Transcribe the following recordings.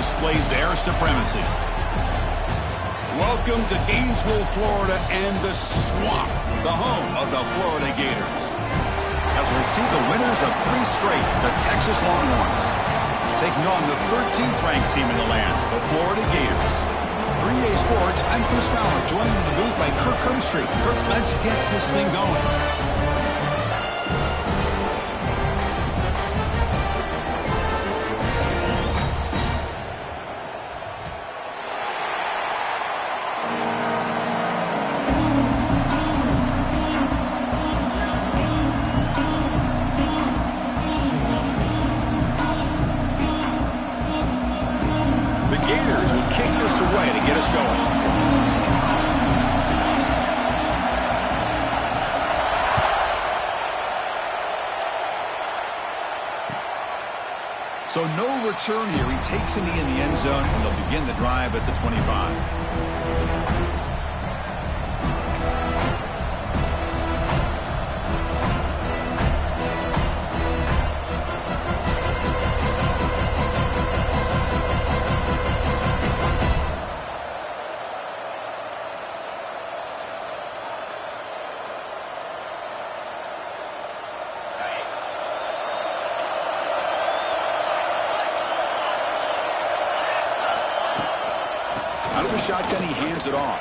display their supremacy. Welcome to Gainesville, Florida, and the swamp, the home of the Florida Gators. As we'll see the winners of 3 straight, the Texas Longhorns, taking on the 13th ranked team in the land, the Florida Gators. For EA Sports, I'm Chris Fowler, joined in the booth by Kirk Hermstreet. Kirk, let's get this thing going. Gators will kick this away to get us going. So no return here. He takes a knee in the end zone, and they'll begin the drive at the 25. Out of the shotgun, he hands it off.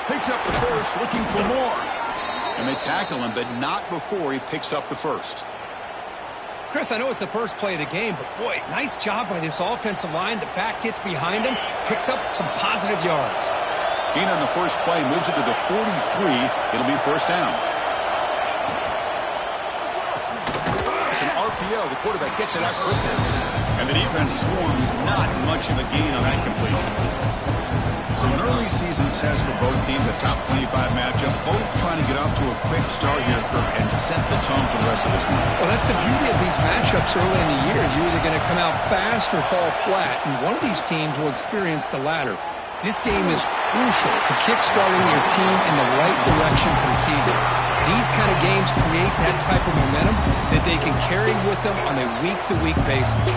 Picks up the first, looking for more. And they tackle him, but not before he picks up the first. Chris, I know it's the first play of the game, but boy, nice job by this offensive line. The back gets behind him, picks up some positive yards. Gain on the first play, moves it to the 43. It'll be first down. It's an RPO. The quarterback gets it out quickly. And the defense swarms, not much of a gain on that completion. So an early season test for both teams, a top 25 matchup, both trying to get off to a quick start here, Kirk, and set the tone for the rest of this one. Well, that's the beauty of these matchups early in the year. You're either going to come out fast or fall flat, and one of these teams will experience the latter. This game is crucial to kick-starting their team in the right direction for the season. These kind of games create that type of momentum that they can carry with them on a week-to-week basis.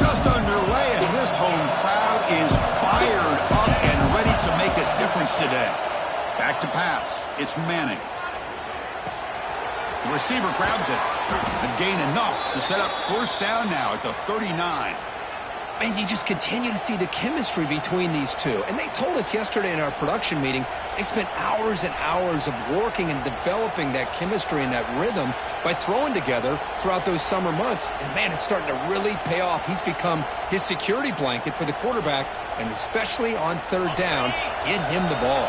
Just underway, and this home crowd is fired up and ready to make a difference today. Back to pass. It's Manning. The receiver grabs it and gain enough to set up first down now at the 39. And you just continue to see the chemistry between these two. And they told us yesterday in our production meeting, they spent hours and hours of working and developing that chemistry and that rhythm by throwing together throughout those summer months. And, man, it's starting to really pay off. He's become his security blanket for the quarterback, and especially on third down, get him the ball.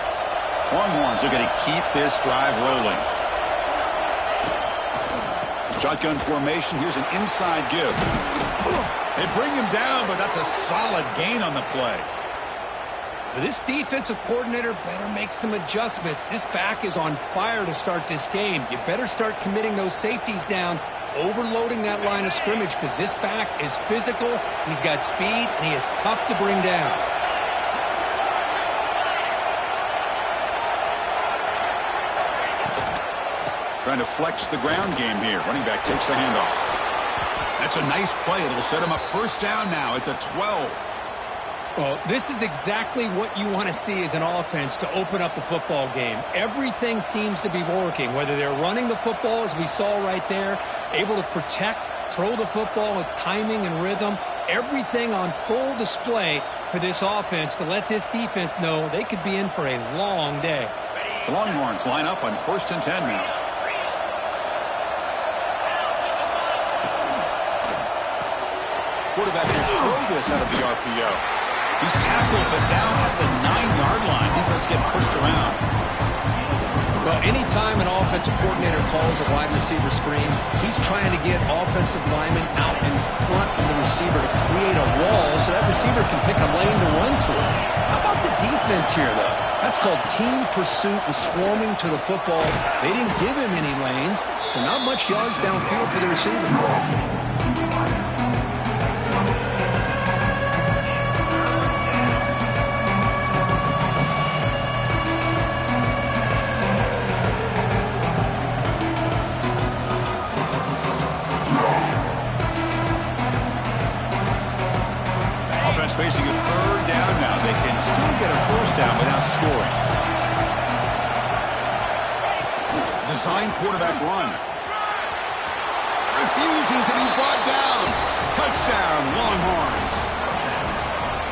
Longhorns are going to keep this drive rolling. Shotgun formation. Here's an inside give. They bring him down, but that's a solid gain on the play. This defensive coordinator better make some adjustments. This back is on fire to start this game. You better start committing those safeties down, overloading that line of scrimmage, because this back is physical, he's got speed, and he is tough to bring down. Trying to flex the ground game here. Running back takes the handoff. That's a nice play. It'll set him up first down now at the 12. Well, this is exactly what you want to see as an offense to open up a football game. Everything seems to be working, whether they're running the football, as we saw right there, able to protect, throw the football with timing and rhythm, everything on full display for this offense to let this defense know they could be in for a long day. The Longhorns line up on 1st and 10 now. Quarterback will throw this out of the RPO. He's tackled, but down at the 9-yard line. Defense getting pushed around. Well, anytime an offensive coordinator calls a wide receiver screen, he's trying to get offensive linemen out in front of the receiver to create a wall so that receiver can pick a lane to run through. How about the defense here, though? That's called team pursuit and swarming to the football. They didn't give him any lanes, so not much yards downfield for the receiver. still get a first down without scoring. Design quarterback run. Refusing to be brought down. Touchdown, Longhorns.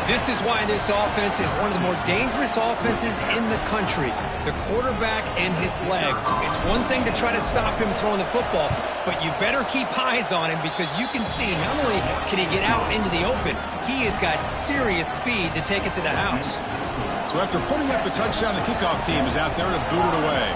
This is why this offense is one of the more dangerous offenses in the country. The quarterback and his legs. It's one thing to try to stop him throwing the football, but you better keep eyes on him because you can see not only can he get out into the open, he has got serious speed to take it to the house. So after putting up the touchdown, the kickoff team is out there to boot it away.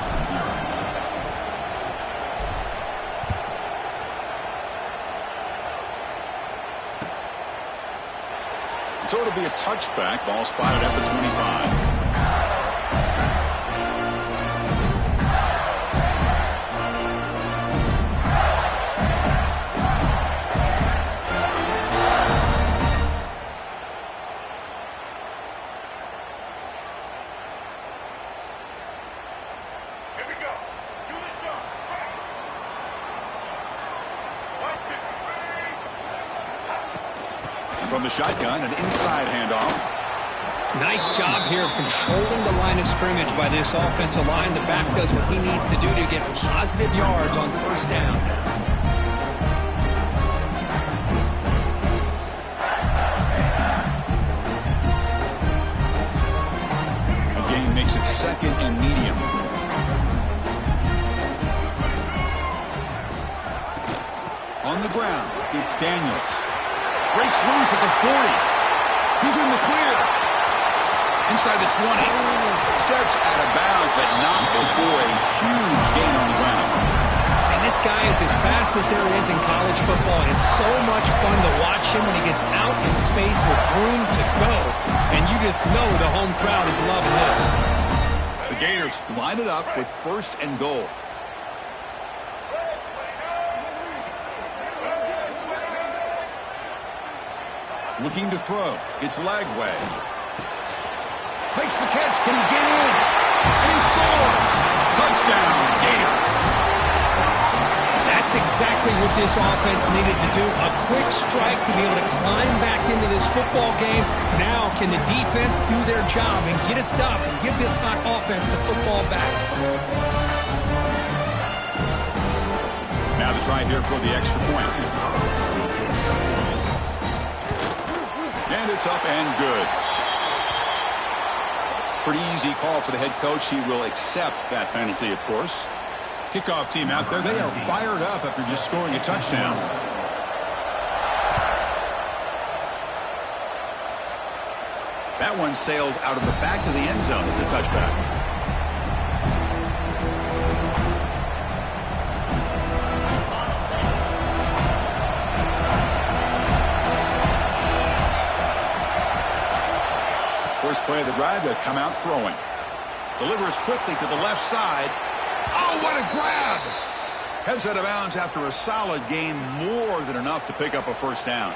So it'll be a touchback. Ball spotted at the 25. Here we go. Do the shot. From the shotgun, an inside handoff. Nice job here of controlling the line of scrimmage by this offensive line. The back does what he needs to do to get positive yards on first down. The game makes it second and medium. On the ground, it's Daniels. Breaks loose at the 40. He's in the clear. Inside the 20. Steps out of bounds, but not before a huge gain on the ground. And this guy is as fast as there is in college football. And it's so much fun to watch him when he gets out in space with room to go. And you just know the home crowd is loving this. The Gators line it up with first and goal. Looking to throw. It's Lagway. Makes the catch. Can he get in? And he scores. Touchdown, Gators. That's exactly what this offense needed to do. A quick strike to be able to climb back into this football game. Now can the defense do their job and get a stop and give this hot offense the football back? Now the try here for the extra point. And it's up and good. Pretty easy call for the head coach. He will accept that penalty, of course. Kickoff team out there. They are fired up after just scoring a touchdown. That one sails out of the back of the end zone at the touchback. First play of the drive, to come out throwing. Delivers quickly to the left side. Oh, what a grab! Heads out of bounds after a solid gain, more than enough to pick up a first down.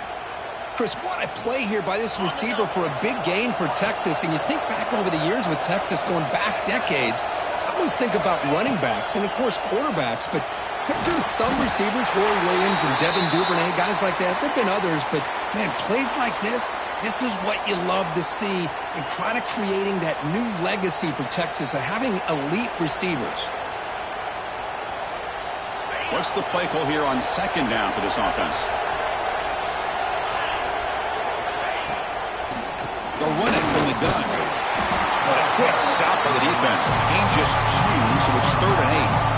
Chris, what a play here by this receiver for a big gain for Texas. And you think back over the years with Texas going back decades, I always think about running backs and, of course, quarterbacks. But there have been some receivers, Roy Williams and Devin Duvernay, guys like that. There have been others, but, man, plays like this is what you love to see and try to creating that new legacy for Texas of having elite receivers. What's the play call here on second down for this offense? They'll run it from the gun. But a quick stop by the defense. Gain just 2, so it's 3rd and 8.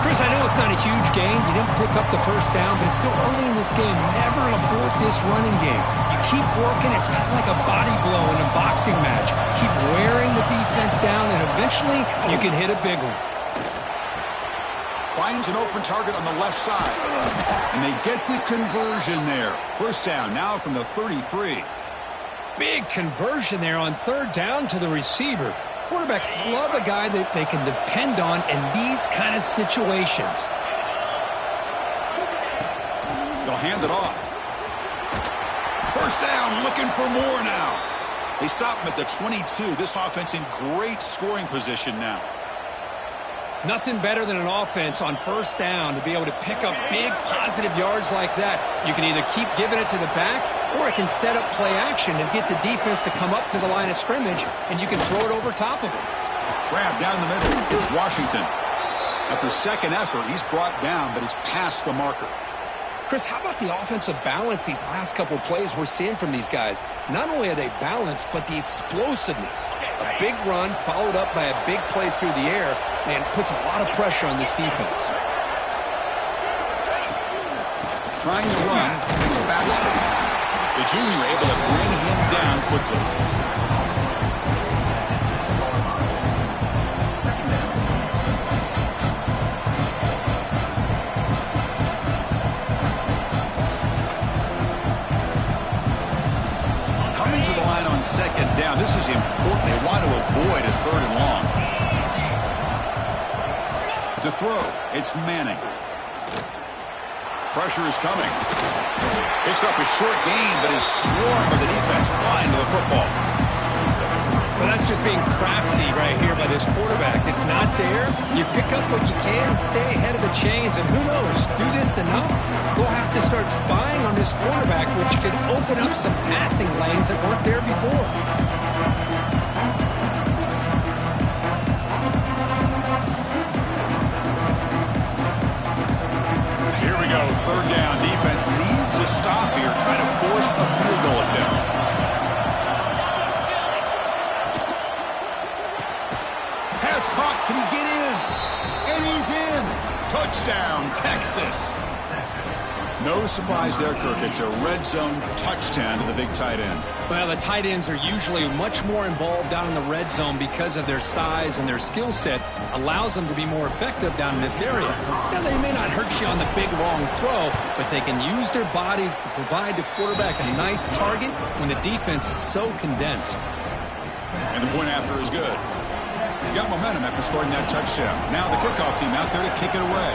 Chris, I know it's not a huge gain. You didn't pick up the first down, but it's still early in this game. Never abort this running game. You keep working. It's kind of like a body blow in a boxing match. Keep wearing the defense down, and eventually you can hit a big one. Finds an open target on the left side. And they get the conversion there. First down now from the 33. Big conversion there on 3rd down to the receiver. Quarterbacks love a guy that they can depend on in these kind of situations. They'll hand it off. First down, looking for more now. They stop him at the 22. This offense in great scoring position now. Nothing better than an offense on first down to be able to pick up big positive yards like that. You can either keep giving it to the back Or it can set up play action and get the defense to come up to the line of scrimmage, and you can throw it over top of them. Grab down the middle is Washington. After second effort, he's brought down, but he's past the marker. Chris, how about the offensive balance these last couple plays we're seeing from these guys? Not only are they balanced, but the explosiveness. A big run followed up by a big play through the air, and puts a lot of pressure on this defense. Trying to run, it's Baxter. The junior able to bring him down quickly. Coming to the line on second down. This is important. They want to avoid a third and long. To throw, it's Manning. Pressure is coming. Picks up a short gain, but is swarmed by the defense flying to the football. Well, that's just being crafty right here by this quarterback. It's not there. You pick up what you can and stay ahead of the chains. And who knows, do this enough, we'll have to start spying on this quarterback, which could open up some passing lanes that weren't there before. Here we go, third down. Defense needs a stop here, trying to force a field goal attempt. Pass caught, can he get in? And he's in. Touchdown, Texas. No surprise there, Kirk. It's a red zone touchdown to the big tight end. Well, the tight ends are usually much more involved down in the red zone because of their size, and their skill set allows them to be more effective down in this area. Now, they may not hurt you on the big, long throw, but they can use their bodies to provide the quarterback a nice target when the defense is so condensed. And the point after is good. You got momentum after scoring that touchdown. Now the kickoff team out there to kick it away.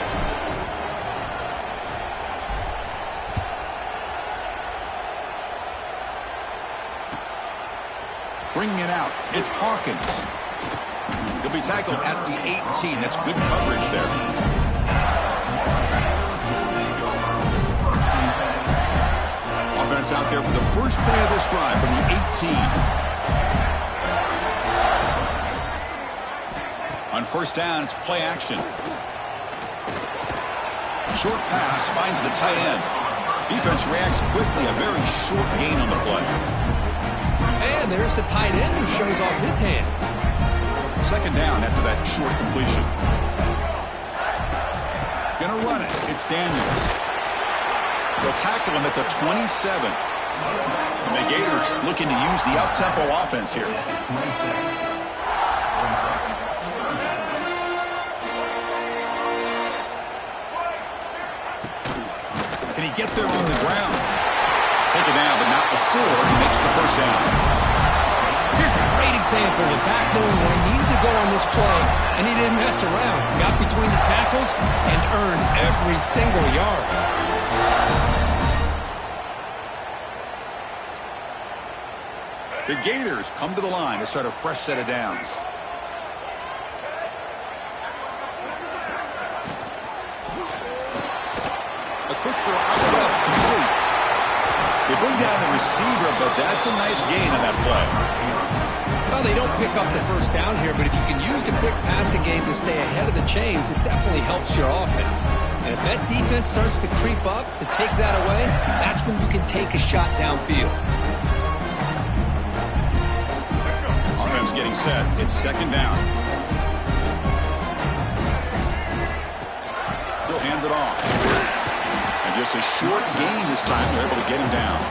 Bringing it out, it's Hawkins. He'll be tackled at the 18. That's good coverage there. Offense out there for the first play of this drive from the 18. On first down, it's play action. Short pass finds the tight end. Defense reacts quickly, a very short gain on the play. And there's the tight end who shows off his hands. Second down after that short completion. Gonna run it. It's Daniels. They'll tackle him at the 27. And the Gators looking to use the up-tempo offense here. Can he get there on the ground? Take it down, but not before he makes the first down. Here's a great example of back knowing where he needed to go on this play, and he didn't mess around. Got between the tackles and earned every single yard. The Gators come to the line to start a fresh set of downs. A quick throw out left, complete. They bring down the receiver, but that's a nice gain on that play. Well, they don't pick up the first down here, but if you can use the quick passing game to stay ahead of the chains, it definitely helps your offense. And if that defense starts to creep up to take that away, that's when you can take a shot downfield. Offense getting set. It's second down. He'll hand it off. And just a short gain this time. They're able to get him down.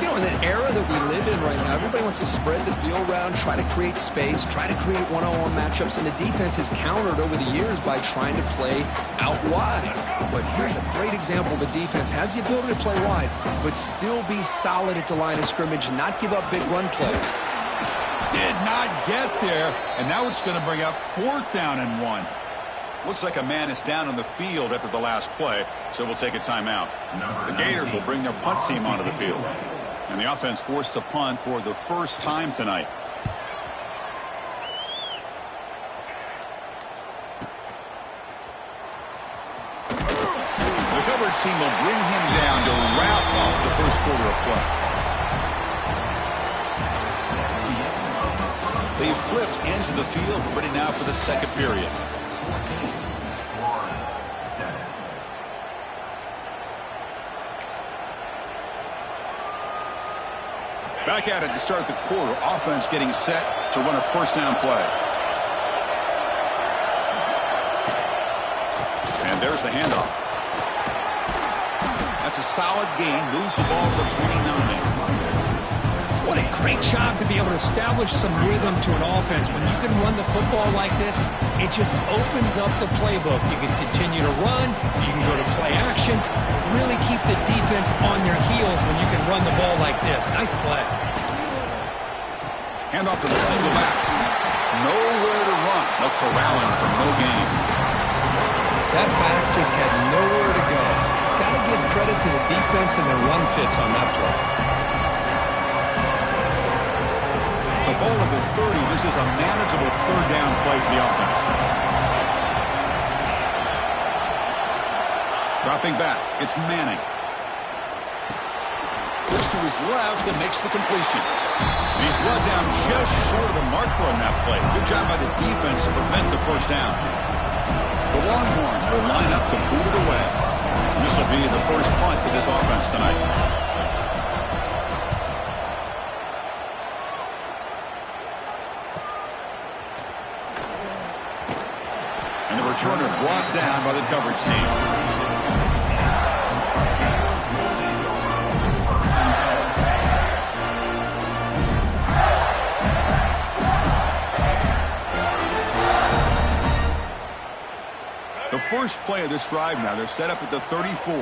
You know, in that era that we live in right now, everybody wants to spread the field around, try to create space, try to create one-on-one matchups, and the defense has countered over the years by trying to play out wide. But here's a great example. The defense has the ability to play wide, but still be solid at the line of scrimmage and not give up big run plays. Did not get there, and now it's going to bring up fourth down and 1. Looks like a man is down on the field after the last play, so we'll take a timeout. The Gators will bring their punt team onto the field. And the offense forced to punt for the first time tonight. The coverage team will bring him down to wrap up the first quarter of play. They've flipped ends of the field, ready now for the second period. Back at it to start the quarter. Offense getting set to run a first down play. And there's the handoff. That's a solid gain. Moves the ball to the 29. What a great job to be able to establish some rhythm to an offense. When you can run the football like this, it just opens up the playbook. You can continue to run. You can go to play action. Really keep the defense on their heels when you can run the ball like this. Nice play. Handoff to the single back. Nowhere to run. No corralling for no gain. That back just had nowhere to go. Got to give credit to the defense and their run fits on that play. So ball at the 30. This is a manageable third down play for the offense. Dropping back. It's Manning. Looks to his left and makes the completion. He's brought down just short of the marker on that play. Good job by the defense to prevent the first down. The Longhorns will line up to boot it away. This will be the first punt for this offense tonight. And the returner brought down by the coverage team. The first play of this drive now, they're set up at the 34.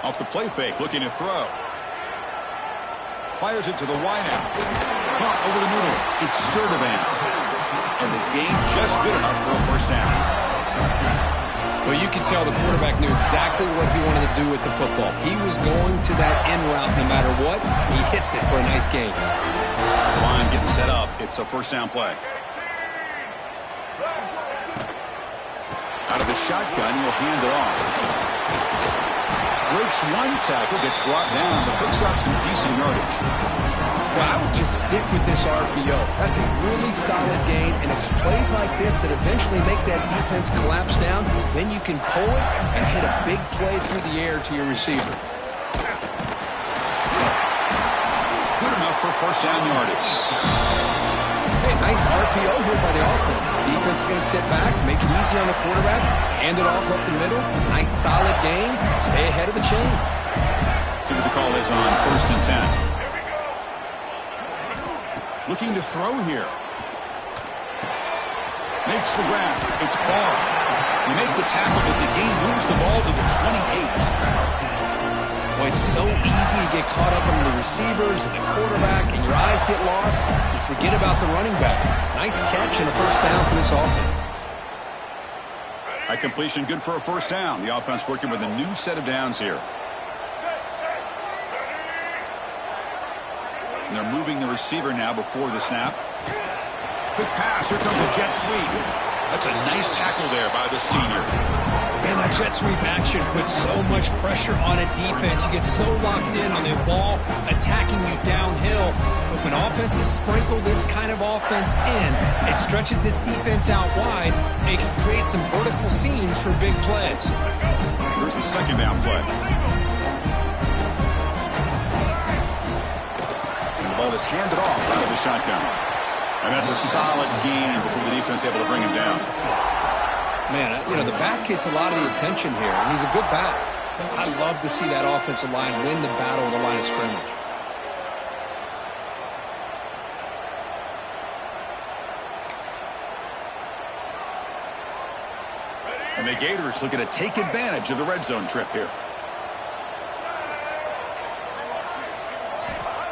Off the play fake, looking to throw. Fires it to the wideout. Caught over the middle. It's Sturdivant. And the gain just good enough for a first down. Well, you can tell the quarterback knew exactly what he wanted to do with the football. He was going to that end route no matter what. He hits it for a nice gain. This line getting set up. It's a first down play. Out of the shotgun, he'll hand it off. Breaks one tackle, gets brought down, but picks up some decent yardage. Well, I would just stick with this RPO. That's a really solid gain, and it's plays like this that eventually make that defense collapse down. Then you can pull it and hit a big play through the air to your receiver. Good enough for first down yardage. Hey, nice RPO here by the offense. Defense is going to sit back, make it easy on the quarterback, hand it off up the middle. Nice solid gain. Stay ahead of the chains. See what the call is on first and 10. Looking to throw here. Makes the grab. It's Barr. You make the tackle, but the gain moves the ball to the 28. Well, it's so easy to get caught up in the receivers and the quarterback, and your eyes get lost. You forget about the running back. Nice catch and a first down for this offense. That completion good for a first down. The offense working with a new set of downs here. And they're moving the receiver now before the snap. Quick pass. Here comes a jet sweep. That's a nice tackle there by the senior. Man, that jet sweep action puts so much pressure on a defense. You get so locked in on the ball attacking you downhill. But when offenses sprinkle this kind of offense in, it stretches this defense out wide and it can create some vertical seams for big plays. Here's the second down play. Ball is handed off out of the shotgun. And that's a solid gain before the defense able to bring him down. Man, you know, the back gets a lot of the attention here, and he's a good back. I love to see that offensive line win the battle of the line of scrimmage. And the Gators looking to take advantage of the red zone trip here.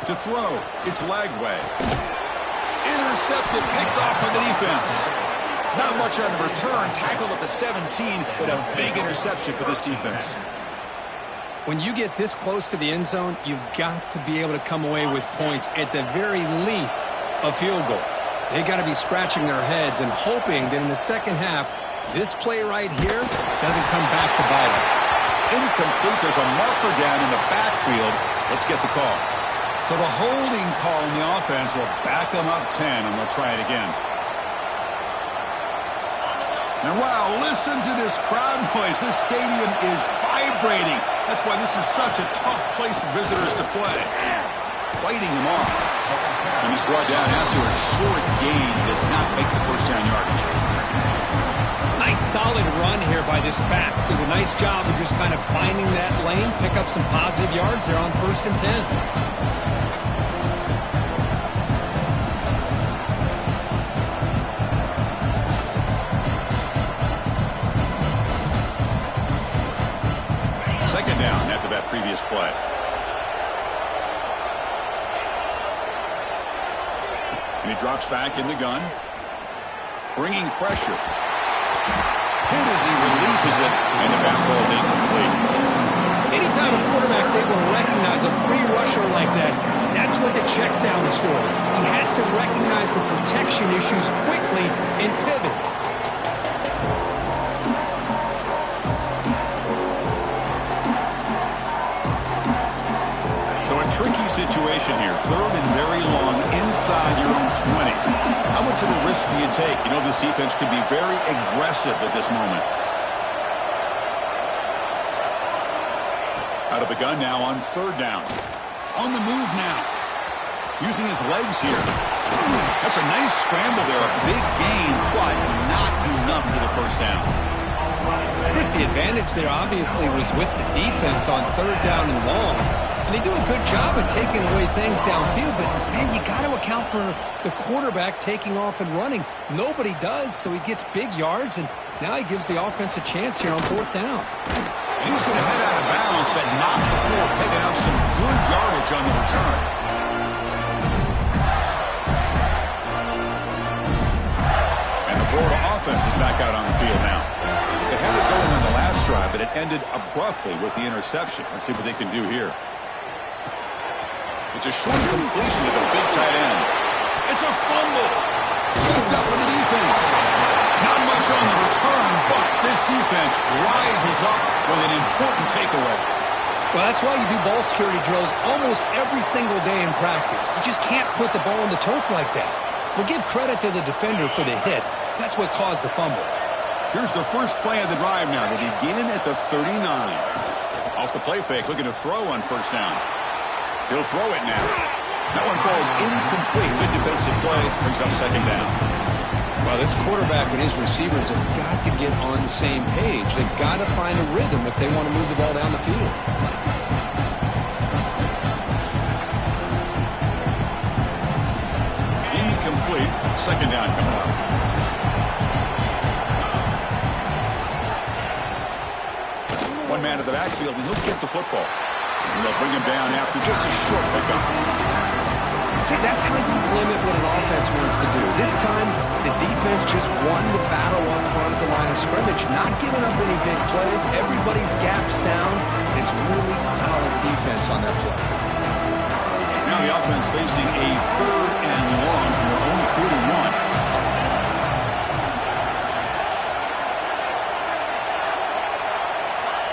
To throw, it's Lagway. Intercepted, picked off by the defense. Not much on the return, tackled at the 17, but a big interception for this defense. When you get this close to the end zone, you've got to be able to come away with points, at the very least, a field goal. They got to be scratching their heads and hoping that in the second half, this play right here doesn't come back to bite them. Incomplete. There's a marker down in the backfield. Let's get the call. So the holding call in the offense will back them up 10, and they'll try it again. And wow, listen to this crowd noise. This stadium is vibrating. That's why this is such a tough place for visitors to play. Fighting him off. And he's brought down after a short gain. Does not make the first down yardage. Nice solid run here by this back. Did a nice job of just kind of finding that lane, pick up some positive yards there on 1st and 10. Second down after that previous play. And he drops back in the gun. Bringing pressure. Hit as he releases it, and the pass ball is incomplete. Anytime a quarterback's able to recognize a free rusher like that, that's what the check down is for. He has to recognize the protection issues quickly and pivot. So a tricky situation here. 3rd and very long inside your own 20. How much of a risk do you take? You know, this defense could be very aggressive at this moment. Out of the gun now on 3rd down. On the move now. Using his legs here. That's a nice scramble there. A big gain, but not enough for the first down. Chris, the advantage there obviously was with the defense on 3rd down and long. And they do a good job of taking away things downfield, but, man, you got to account for the quarterback taking off and running. Nobody does, so he gets big yards, and now he gives the offense a chance here on 4th down. He's going to head out of bounds, but not before picking up some good yardage on the return. And the Florida offense is back out on the field now. They had it going on the last drive, but it ended abruptly with the interception. Let's see what they can do here. It's a short completion to the big tight end. It's a fumble. Scooped up with the defense. Not much on the return, but this defense rises up with an important takeaway. Well, that's why you do ball security drills almost every single day in practice. You just can't put the ball on the turf like that. But give credit to the defender for the hit, because that's what caused the fumble. Here's the first play of the drive now. They begin at the 39. Off the play fake, looking to throw on 1st down. He'll throw it now. That one falls incomplete. Good defensive play. Brings up 2nd down. Well, this quarterback and his receivers have got to get on the same page. They've got to find a rhythm if they want to move the ball down the field. Incomplete. 2nd down coming up. One man to the backfield, and he'll get the football. And they'll bring him down after just a short pickup. See, that's how you limit what an offense wants to do. This time, the defense just won the battle up front at the line of scrimmage, not giving up any big plays. Everybody's gap sound. It's really solid defense on that play. Now the offense facing a 3rd and long from their own 41.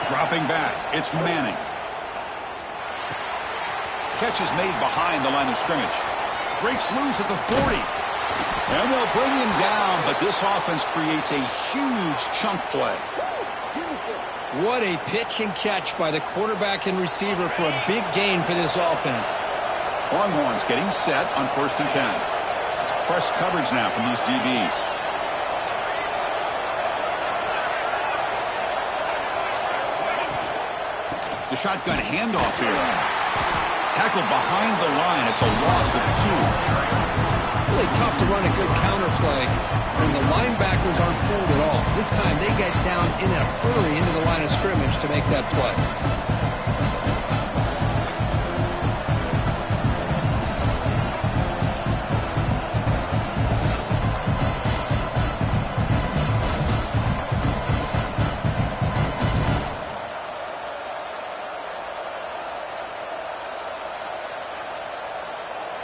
Dropping back, it's Manning. Catch is made behind the line of scrimmage. Breaks loose at the 40. And they'll bring him down, but this offense creates a huge chunk play. What a pitch and catch by the quarterback and receiver for a big gain for this offense. Longhorns getting set on 1st and 10. It's press coverage now from these DBs. The shotgun handoff here. Tackled behind the line. It's a loss of 2. Really tough to run a good counter play when the linebackers aren't fooled at all. This time they get down in a hurry into the line of scrimmage to make that play.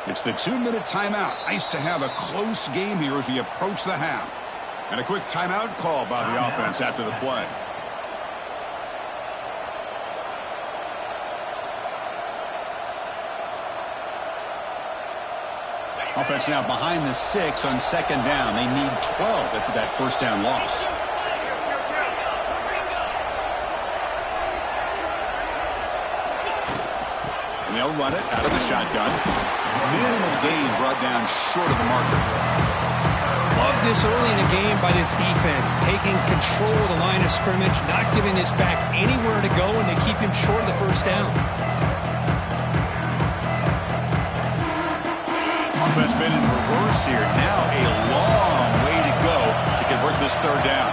It's the 2-minute timeout. Nice to have a close game here as we approach the half. And a quick timeout call by the offense after the play. Offense now behind the 6 on 2nd down. They need 12 after that first down loss. And they'll run it out of the shotgun. Minimal gain brought down short of the marker. Love this early in the game by this defense, taking control of the line of scrimmage, not giving this back anywhere to go, and they keep him short of the first down. Offense been in reverse here. Now a long way to go to convert this 3rd down.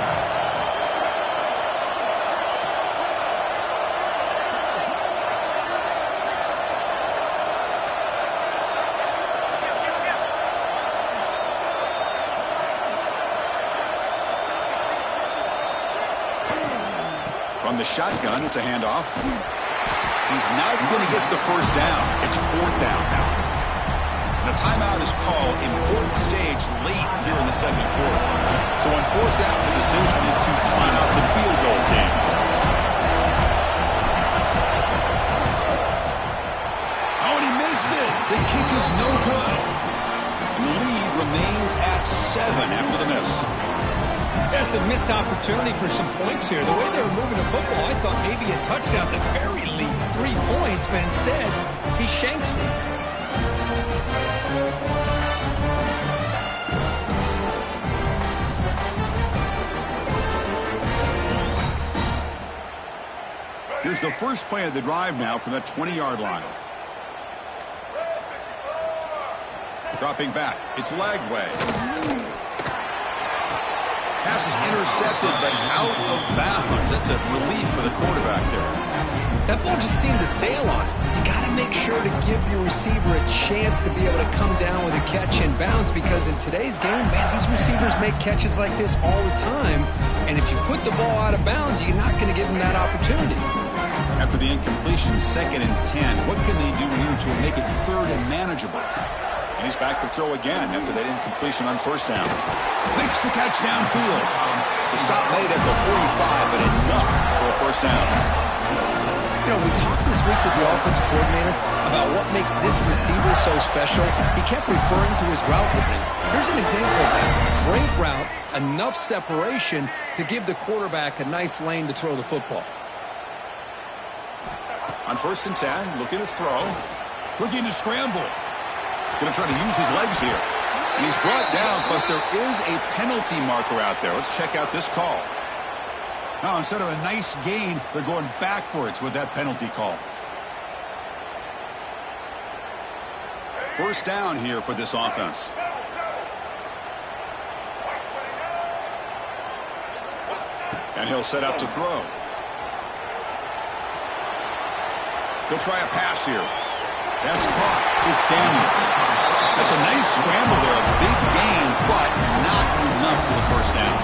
From the shotgun, it's a handoff. He's not going to get the first down. It's 4th down now. And a timeout is called. Important stage late here in the 2nd quarter. So on 4th down, the decision is to try out the field goal team. Oh, and he missed it. The kick is no good. And the lead remains at 7 after the miss. That's a missed opportunity for some points here. The way they were moving the football, I thought maybe a touchdown at the very least, 3 points, but instead, he shanks it. Here's the first play of the drive now from the 20-yard line. Dropping back, it's Lagway. Pass is intercepted, but out of bounds. That's a relief for the quarterback there. That ball just seemed to sail on it. You got to make sure to give your receiver a chance to be able to come down with a catch and bounce, because in today's game, man, these receivers make catches like this all the time. And if you put the ball out of bounds, you're not going to give them that opportunity. After the incompletion, 2nd and 10. What can they do here to make it 3rd and manageable? And he's back to throw again after that incompletion on 1st down. Makes the catch downfield. The stop made at the 45, but enough for a 1st down. You know, we talked this week with the offensive coordinator about what makes this receiver so special. He kept referring to his route running. Here's an example of that. Great route, enough separation to give the quarterback a nice lane to throw the football. On 1st and 10, looking to throw. Looking to scramble. Going to try to use his legs here. And he's brought down, but there is a penalty marker out there. Let's check out this call. Now, instead of a nice gain, they're going backwards with that penalty call. 1st down here for this offense. And he'll set up to throw. He'll try a pass here. That's caught. It's Daniels. That's a nice scramble there. A big gain, but not enough for the 1st down.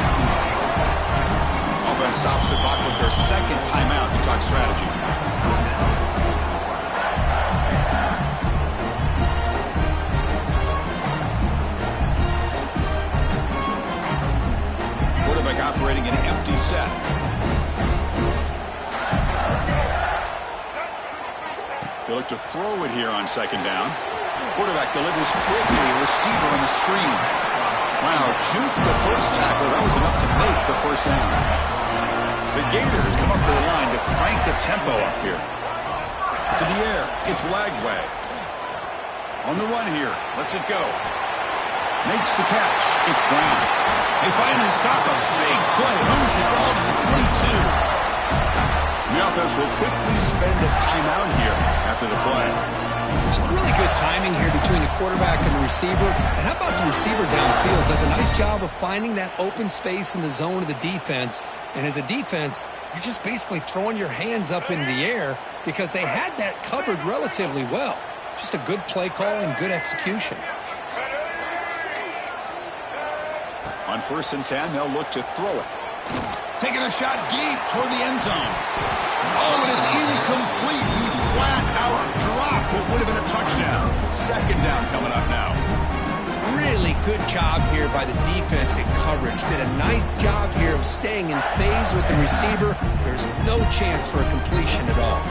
Offense stops the clock with their 2nd timeout to talk strategy. Quarterback operating an empty set. They look to throw it here on 2nd down. Quarterback delivers quickly. Receiver on the screen. Wow, juke the first tackle. That was enough to make the 1st down. The Gators come up to the line to crank the tempo up here. To the air, it's Lagway. On the run here, lets it go. Makes the catch. It's Brown. They finally stop a big play. Moves the ball to the 22. The offense will quickly spend a timeout here after the play. Some really good timing here between the quarterback and the receiver. And how about the receiver downfield? Does a nice job of finding that open space in the zone of the defense. And as a defense, you're just basically throwing your hands up in the air because they had that covered relatively well. Just a good play call and good execution. On 1st and 10, they'll look to throw it. Taking a shot deep toward the end zone. Oh, and it's incomplete. He flat out dropped what would have have been a touchdown. Second down coming up now. Really good job here by the defense in coverage. Did a nice job here of staying in phase with the receiver. There's no chance for a completion at all.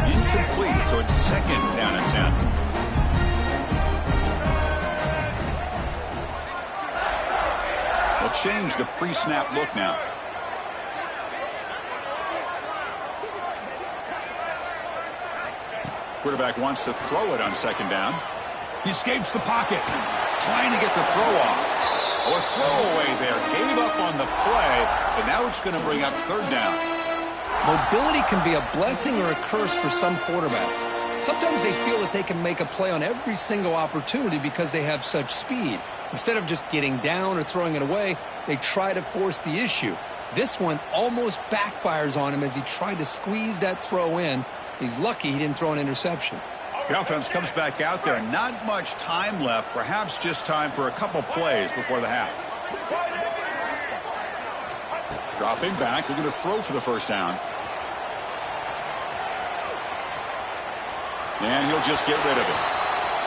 Incomplete, so it's second down and 10. They'll change the pre-snap look now. Quarterback wants to throw it on second down. He escapes the pocket, trying to get the throw off. Oh, a throwaway there. Gave up on the play, but now it's going to bring up third down. Mobility can be a blessing or a curse for some quarterbacks. Sometimes they feel that they can make a play on every single opportunity because they have such speed. Instead of just getting down or throwing it away, they try to force the issue. This one almost backfires on him as he tried to squeeze that throw in. He's lucky he didn't throw an interception. The offense comes back out there. Not much time left. Perhaps just time for a couple plays before the half. Dropping back. We're going to throw for the first down. And he'll just get rid of it.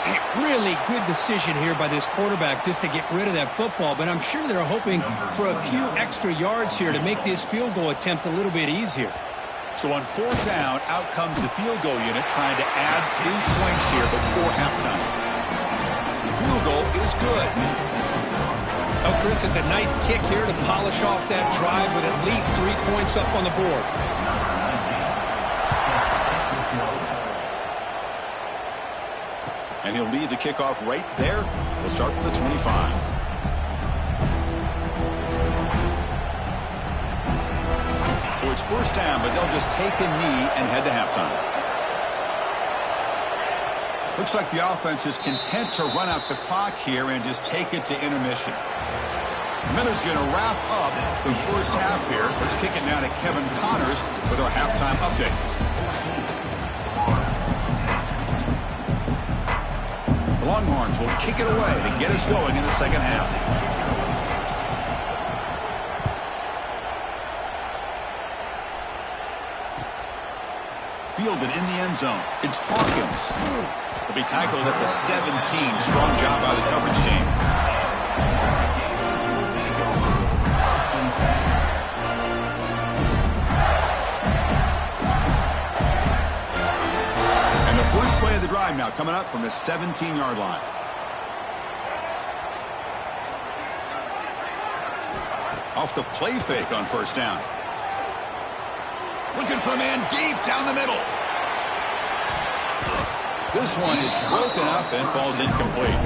A really good decision here by this quarterback just to get rid of that football, but I'm sure they're hoping for a few extra yards here to make this field goal attempt a little bit easier. So on fourth down, out comes the field goal unit trying to add 3 points here before halftime. The field goal is good. Oh, Chris, it's a nice kick here to polish off that drive with at least 3 points up on the board. And he'll leave the kickoff right there. He'll start from the 25. So it's first down, but they'll just take a knee and head to halftime. Looks like the offense is content to run out the clock here and just take it to intermission. Miller's going to wrap up the first half here. Let's kick it now to Kevin Connors with our halftime update. The Longhorns will kick it away to get us going in the second half. Fielded in the end zone. It's Hawkins. He'll be tackled at the 17. Strong job by the coverage team. And the first play of the drive now coming up from the 17-yard line. Off the play fake on first down. Looking for a man deep down the middle. This one is broken up and falls incomplete.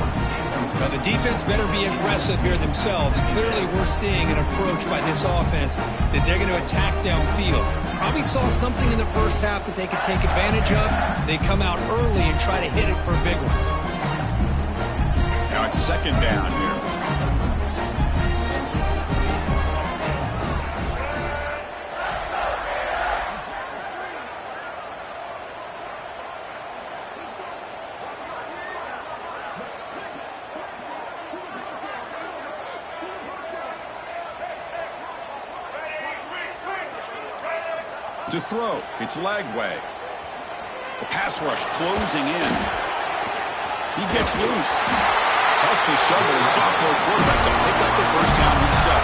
Now the defense better be aggressive here themselves. Clearly we're seeing an approach by this offense that they're going to attack downfield. Probably saw something in the first half that they could take advantage of. They come out early and try to hit it for a big one. Now it's second down here. To throw, it's Lagway. The pass rush closing in. He gets loose. Tough to shovel a sophomore quarterback to pick up the first down himself.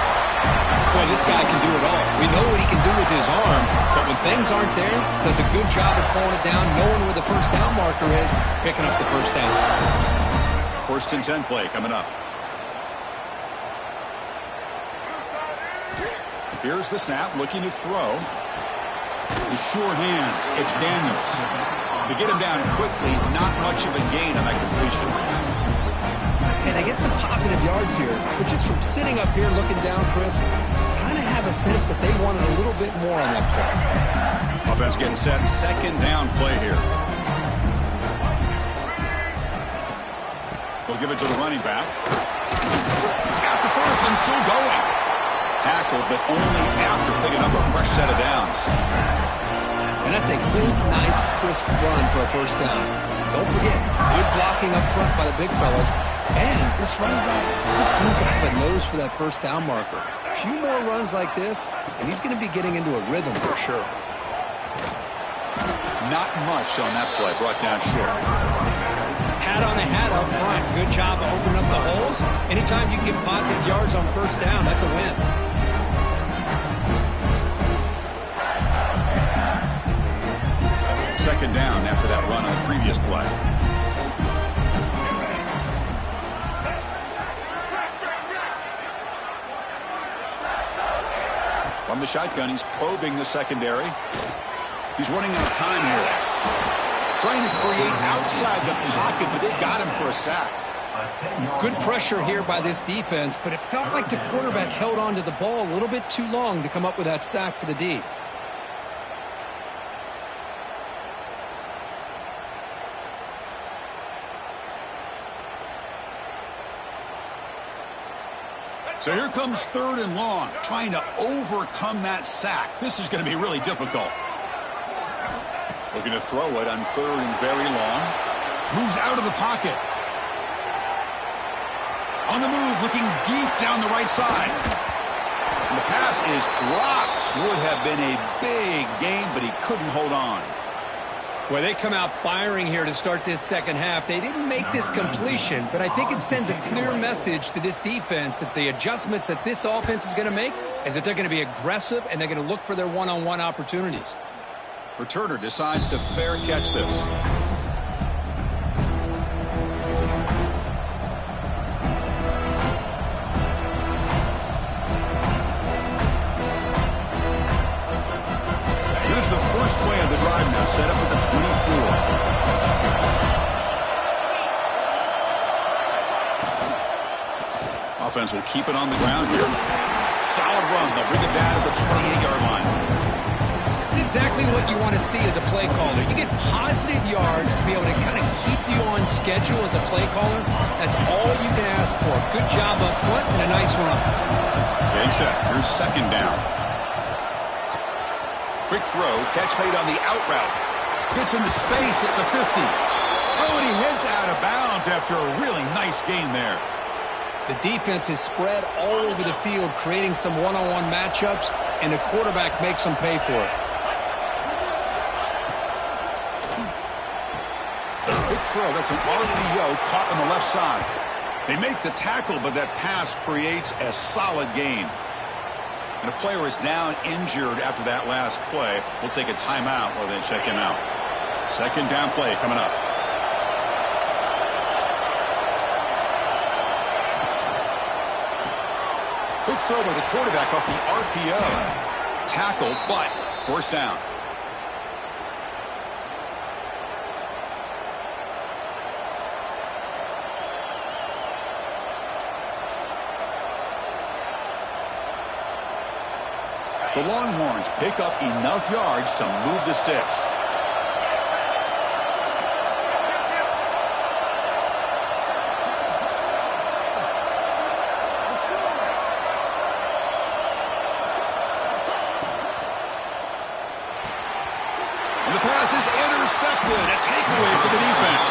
Boy, this guy can do it all. We know what he can do with his arm, but when things aren't there, does a good job of pulling it down, knowing where the first down marker is, picking up the first down. First and 10 play coming up. Here's the snap, looking to throw. The sure hands, it's Daniels. To get him down quickly, not much of a gain on that completion. And they get some positive yards here, but just from sitting up here looking down, Chris, kind of have a sense that they wanted a little bit more on that play. Offense getting set, second down play here. We'll give it to the running back. He's got the first and still going. Tackled, but only after picking up a fresh set of downs. And that's a good, nice, crisp run for a first down. Don't forget, good blocking up front by the big fellas. And this running back just seems to have a nose for that first down marker. A few more runs like this, and he's going to be getting into a rhythm for sure. Not much on that play, brought down short. Hat on a hat up front. Good job of opening up the holes. Anytime you can get positive yards on first down, that's a win. Second down after that run on the previous play. From the shotgun, he's probing the secondary. He's running out of time here. Trying to create outside the pocket, but they've got him for a sack. Good pressure here by this defense, but it felt like the quarterback held on to the ball a little bit too long to come up with that sack for the D. So here comes third and long, trying to overcome that sack. This is going to be really difficult. Looking to throw it on third and very long. Moves out of the pocket. On the move, looking deep down the right side. And the pass is dropped. Would have been a big gain, but he couldn't hold on. Well, they come out firing here to start this second half. They didn't make this completion, but I think it sends a clear message to this defense that the adjustments that this offense is going to make is that they're going to be aggressive and they're going to look for their one-on-one opportunities. Returner decides to fair catch this. Here's the first play of the drive now, set up at the 24. Offense will keep it on the ground here. Solid run. They'll bring it down at the 28-yard line. It's exactly what you want to see as a play caller. You get positive yards to be able to kind of keep you on schedule as a play caller. That's all you can ask for. Good job up front and a nice run. Getting set. Here's second down. Quick throw. Catch made on the out route. Gets into space at the 50. Oh, and he heads out of bounds after a really nice gain there. The defense is spread all over the field, creating some one-on-one matchups, and the quarterback makes them pay for it. Big throw. That's an RPO caught on the left side. They make the tackle, but that pass creates a solid gain. And a player is down injured after that last play. We'll take a timeout while they check him out. Second down play coming up. Quick throw by the quarterback off the RPO. Tackle, but first down. The Longhorns pick up enough yards to move the sticks. And the pass is intercepted. A takeaway for the defense.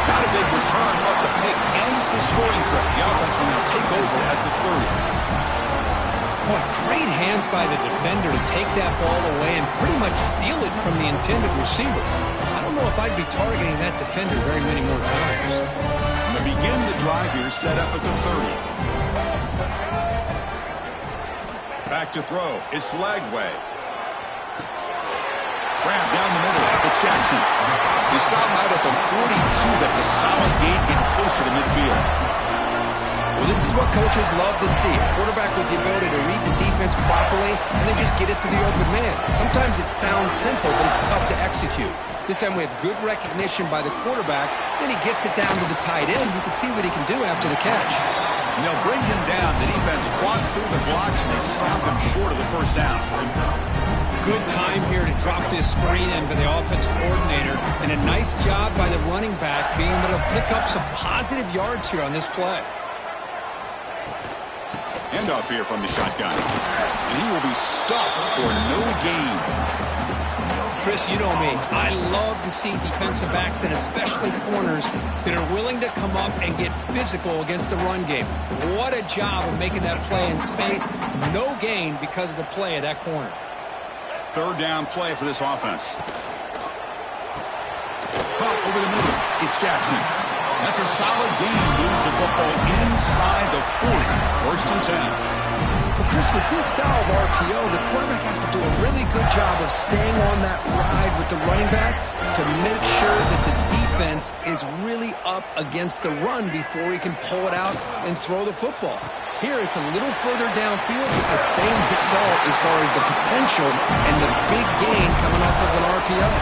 Not a big return, but the pick ends the scoring threat. The offense will now take over at the 30. Boy, great hands by the defender to take that ball away and pretty much steal it from the intended receiver. I don't know if I'd be targeting that defender very many more times. To begin the drive here, set up at the 30. Back to throw. It's Lagway. Grab down the middle. It's Jackson. He stopped out at the 42. That's a solid gain, getting closer to midfield. Well, this is what coaches love to see. A quarterback with the ability to read the defense properly and then just get it to the open man. Sometimes it sounds simple, but it's tough to execute. This time we have good recognition by the quarterback. Then he gets it down to the tight end. You can see what he can do after the catch. And they'll bring him down. The defense fought through the blocks, and they stop him short of the first down. Good time here to drop this screen in by the offensive coordinator. And a nice job by the running back being able to pick up some positive yards here on this play. Handoff here from the shotgun. And he will be stuffed for no gain. Chris, you know me. I love to see defensive backs and especially corners that are willing to come up and get physical against the run game. What a job of making that play in space. No gain because of the play of that corner. Third down play for this offense. It's Jackson. That's a solid gain. Moves the football inside the 40. 1st and 10. Well, Chris, with this style of RPO, the quarterback has to do a really good job of staying on that ride with the running back to make sure that the defense is really up against the run before he can pull it out and throw the football. Here, it's a little further downfield with the same result as far as the potential and the big gain coming off of an RPO.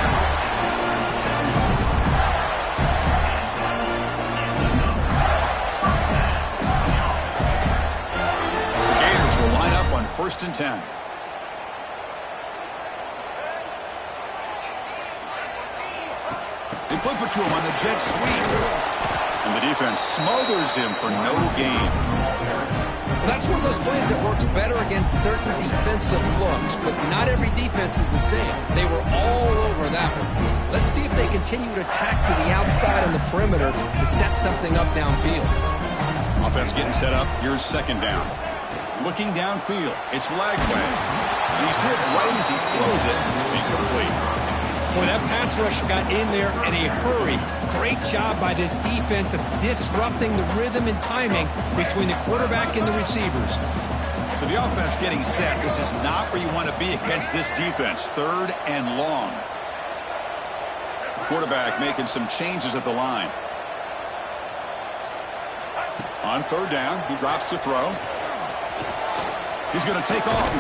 Line up on 1st and 10. They flip it to him on the jet sweep. And the defense smothers him for no gain. That's one of those plays that works better against certain defensive looks, but not every defense is the same. They were all over that one. Let's see if they continue to attack to the outside on the perimeter to set something up downfield. Offense getting set up. Here's 2nd down. Looking downfield. It's Lagway. He's hit right as he throws it. Incomplete. Boy, that pass rush got in there in a hurry. Great job by this defense of disrupting the rhythm and timing between the quarterback and the receivers. So the offense getting set. This is not where you want to be against this defense. 3rd and long. Quarterback making some changes at the line. On 3rd down, he drops to throw. He's going to take off.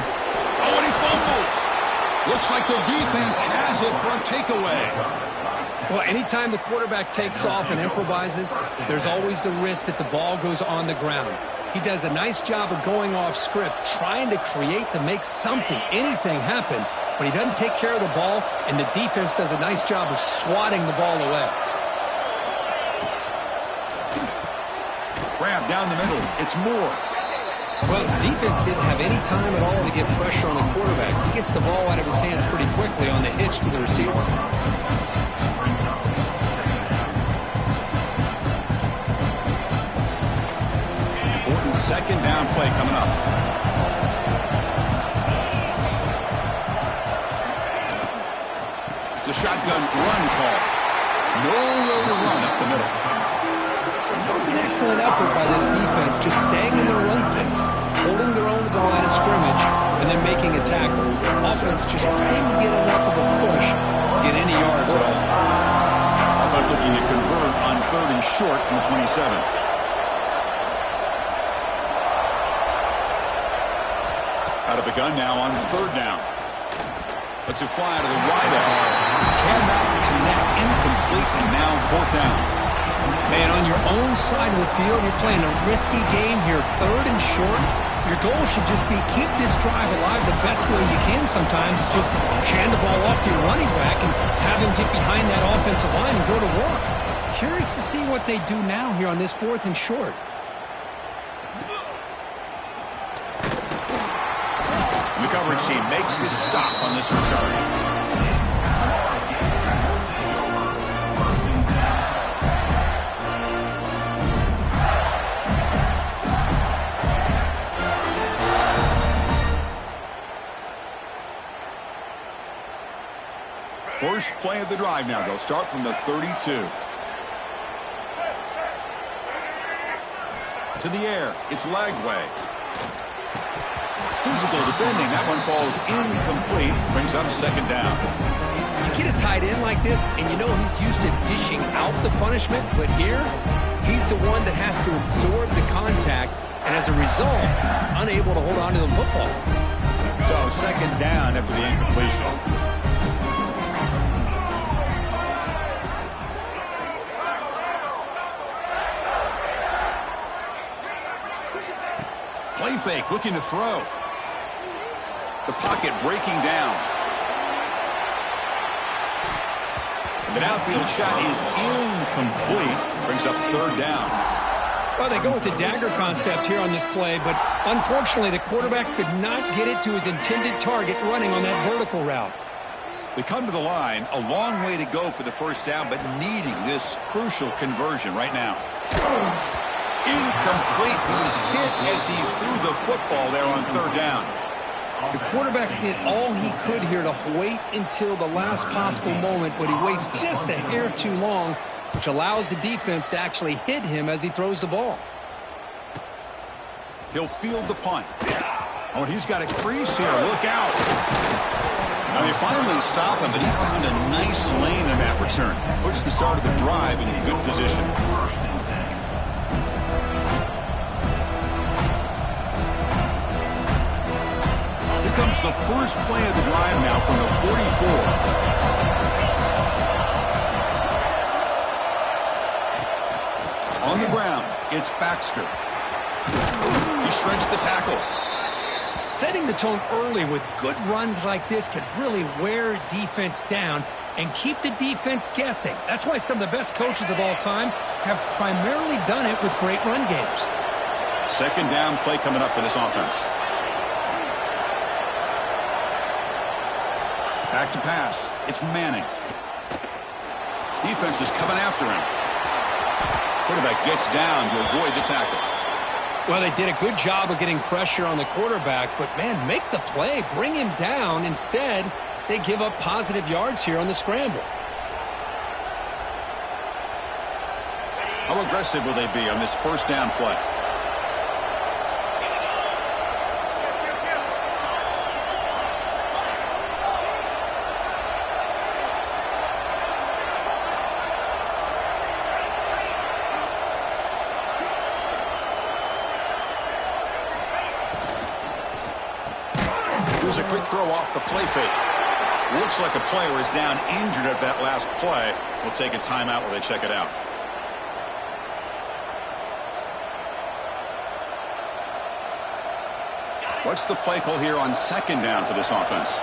Oh, and he fumbles. Looks like the defense has it for a takeaway. Well, anytime the quarterback takes off and improvises, there's always the risk that the ball goes on the ground. He does a nice job of going off script, trying to create to make something, anything happen, but he doesn't take care of the ball, and the defense does a nice job of swatting the ball away. Grab down the middle. It's Moore. Well, the defense didn't have any time at all to get pressure on the quarterback. He gets the ball out of his hands pretty quickly on the hitch to the receiver. Important 2nd down play coming up. It's a shotgun run call. No way to run up the middle. That was an excellent effort by this defense, just staying in their run fence, holding their own at the line of scrimmage, and then making a tackle. Offense just couldn't get enough of a push to get any yards at all. Offense looking to convert on 3rd and short from the 27. Out of the gun now on 3rd down. Lets it fly out of the wideout. Cannot connect, incomplete, and now 4th down. Man, on your own side of the field, you're playing a risky game here, 3rd and short. Your goal should just be keep this drive alive the best way you can sometimes. Just hand the ball off to your running back and have him get behind that offensive line and go to work. Curious to see what they do now here on this 4th and short. The coverage team makes the stop on this return. First play of the drive now. They'll start from the 32. To the air. It's Lagway. Physical defending. That one falls incomplete. Brings up 2nd down. You get a tight end like this, and you know he's used to dishing out the punishment, but here, he's the one that has to absorb the contact, and as a result, he's unable to hold on to the football. So 2nd down after the incompletion. Play fake, looking to throw. The pocket breaking down. The downfield shot is incomplete. Brings up 3rd down. Well, they go with the dagger concept here on this play, but unfortunately the quarterback could not get it to his intended target running on that vertical route. They come to the line, a long way to go for the 1st down, but needing this crucial conversion right now. Incomplete. He was hit as he threw the football there on 3rd down. The quarterback did all he could here to wait until the last possible moment, but he waits just a hair too long which allows the defense to actually hit him as he throws the ball. He'll field the punt. Oh, he's got a crease here. Look out. Now they finally stop him, but he found a nice lane in that return. Puts the start of the drive in good position. Here comes the first play of the drive now from the 44. On the ground, it's Baxter. He shreds the tackle. Setting the tone early with good runs like this can really wear defense down and keep the defense guessing. That's why some of the best coaches of all time have primarily done it with great run games. Second down play coming up for this offense. Back to pass. It's Manning. Defense is coming after him. Quarterback gets down to avoid the tackle. Well, they did a good job of getting pressure on the quarterback, but, man, make the play. Bring him down. Instead, they give up positive yards here on the scramble. How aggressive will they be on this first down play? Here's a quick throw off the play fake. Looks like a player is down injured at that last play. We'll take a timeout while they check it out. What's the play call here on second down for this offense?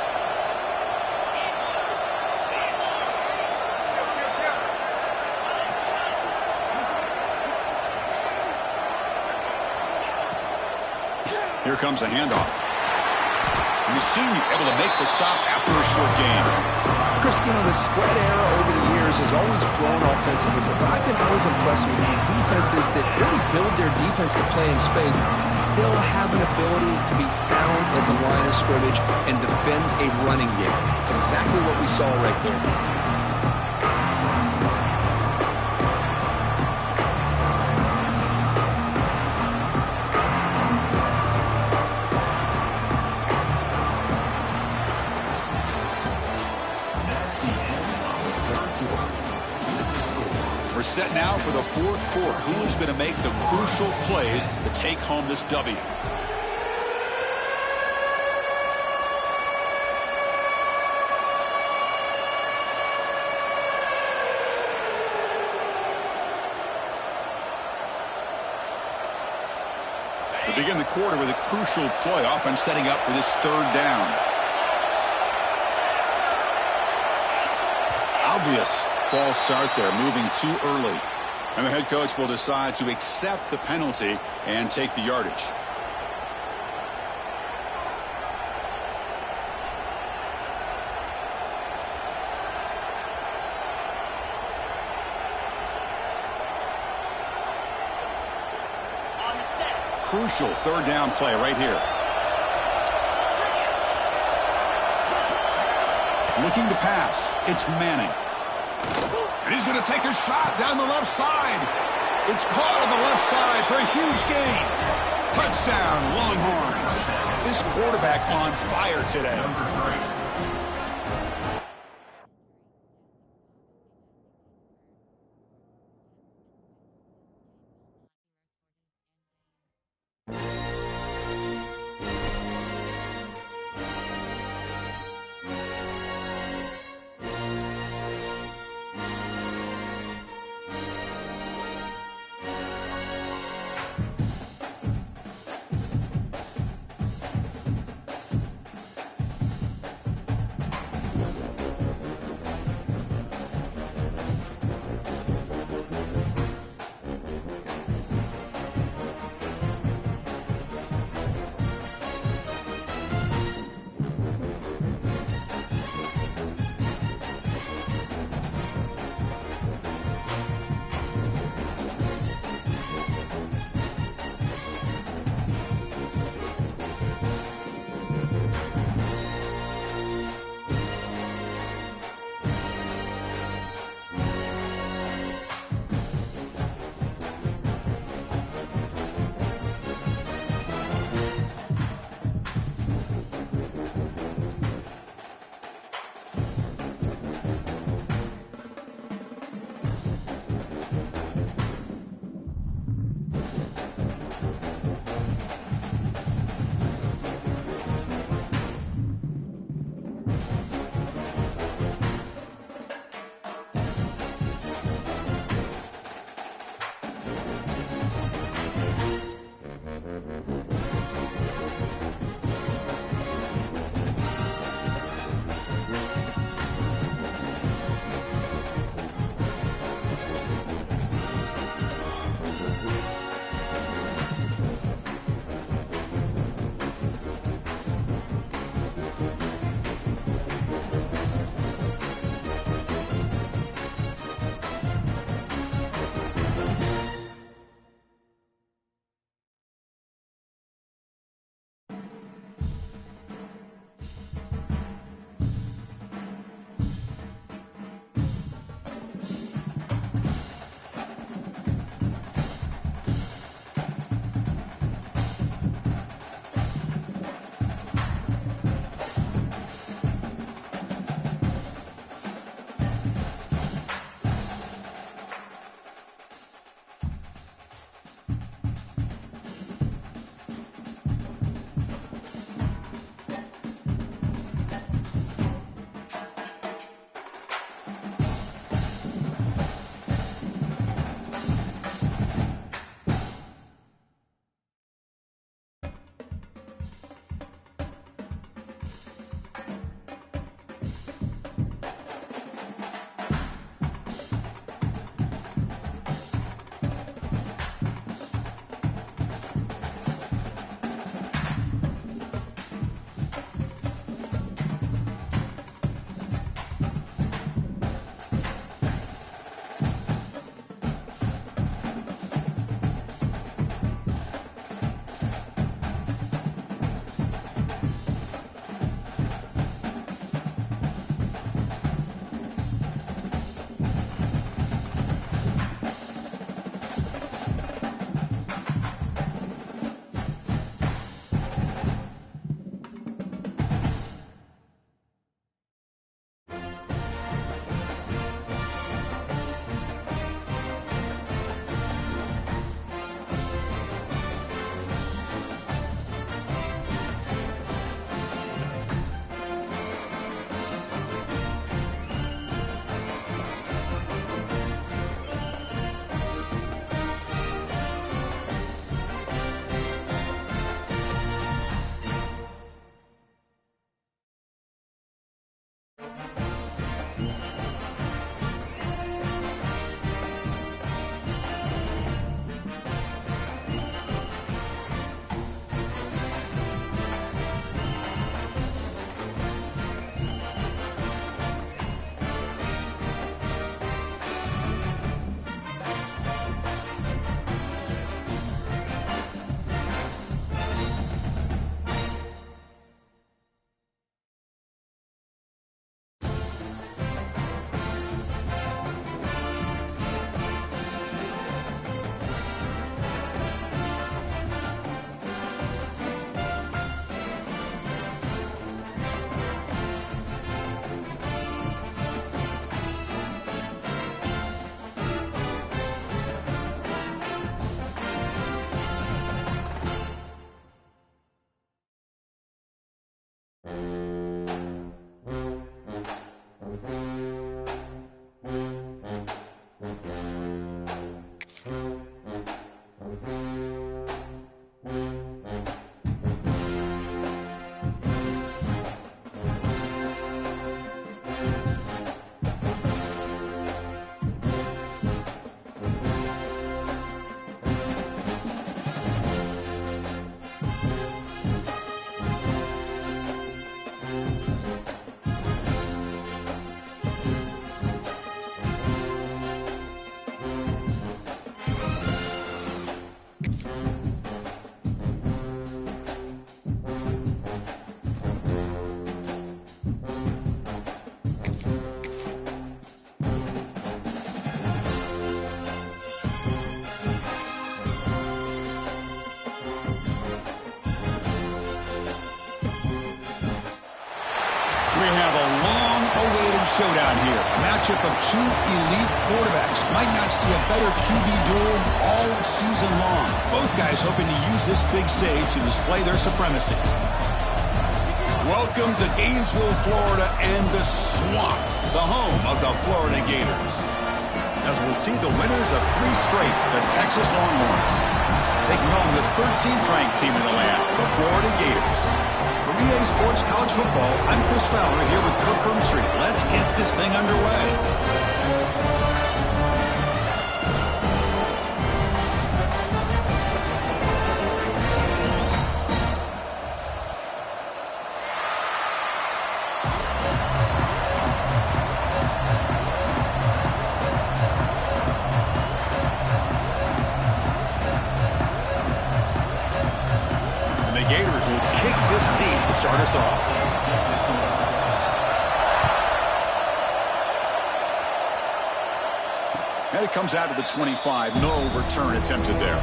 Here comes a handoff. And the senior able to make the stop after a short gain. Chris, you know, the spread era over the years has always grown offensively, but I've been always impressed with defenses that really build their defense to play in space, still have an ability to be sound at the line of scrimmage and defend a running game. It's exactly what we saw right there. We're set now for the fourth quarter. Who's going to make the crucial plays to take home this W? We begin the quarter with a crucial play. Offense setting up for this third down. Obvious false start there, moving too early. And the head coach will decide to accept the penalty and take the yardage. Crucial third down play right here. Looking to pass. It's Manning. And he's going to take a shot down the left side. It's caught on the left side for a huge gain. Touchdown, Longhorns. This quarterback on fire today. showdown here. A matchup of two elite quarterbacks. Might not see a better QB duel all season long. Both guys hoping to use this big stage to display their supremacy. Welcome to Gainesville, Florida, and the Swamp, the home of the Florida Gators. As we'll see the winners of 3 straight, the Texas Longhorns, taking on the 13th ranked team in the land, the Florida Gators. For EA Sports College Football, I'm Chris Fowler here with Kirk Herbstreit. Let's get this thing underway. Gators will kick this deep to start us off. And it comes out to the 25. No return attempted there.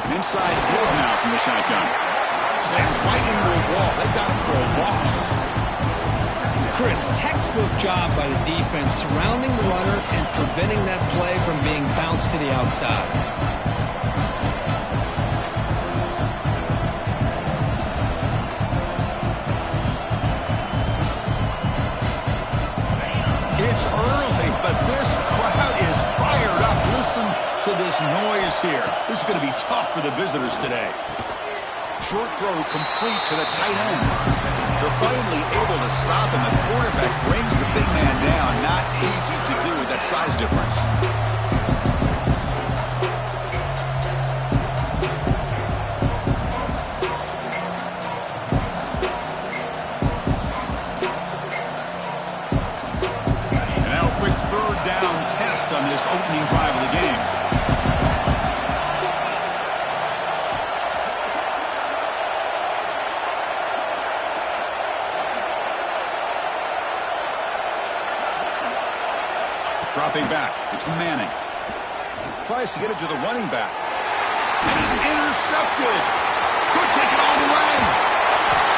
Inside give now from the shotgun. Slams right into a wall. They've got him for a loss. Chris, textbook job by the defense surrounding the runner and preventing that play from being bounced to the outside. It's early, but this crowd is fired up. Listen to this noise here. This is going to be tough for the visitors today. Short throw complete to the tight end. They're finally able to stop him. The quarterback brings the big man down. Not easy to do with that size difference. And now a quick third down test on this opening drive of the game. Dropping back. It's Manning. Tries to get it to the running back. And he's intercepted. Could take it all the way.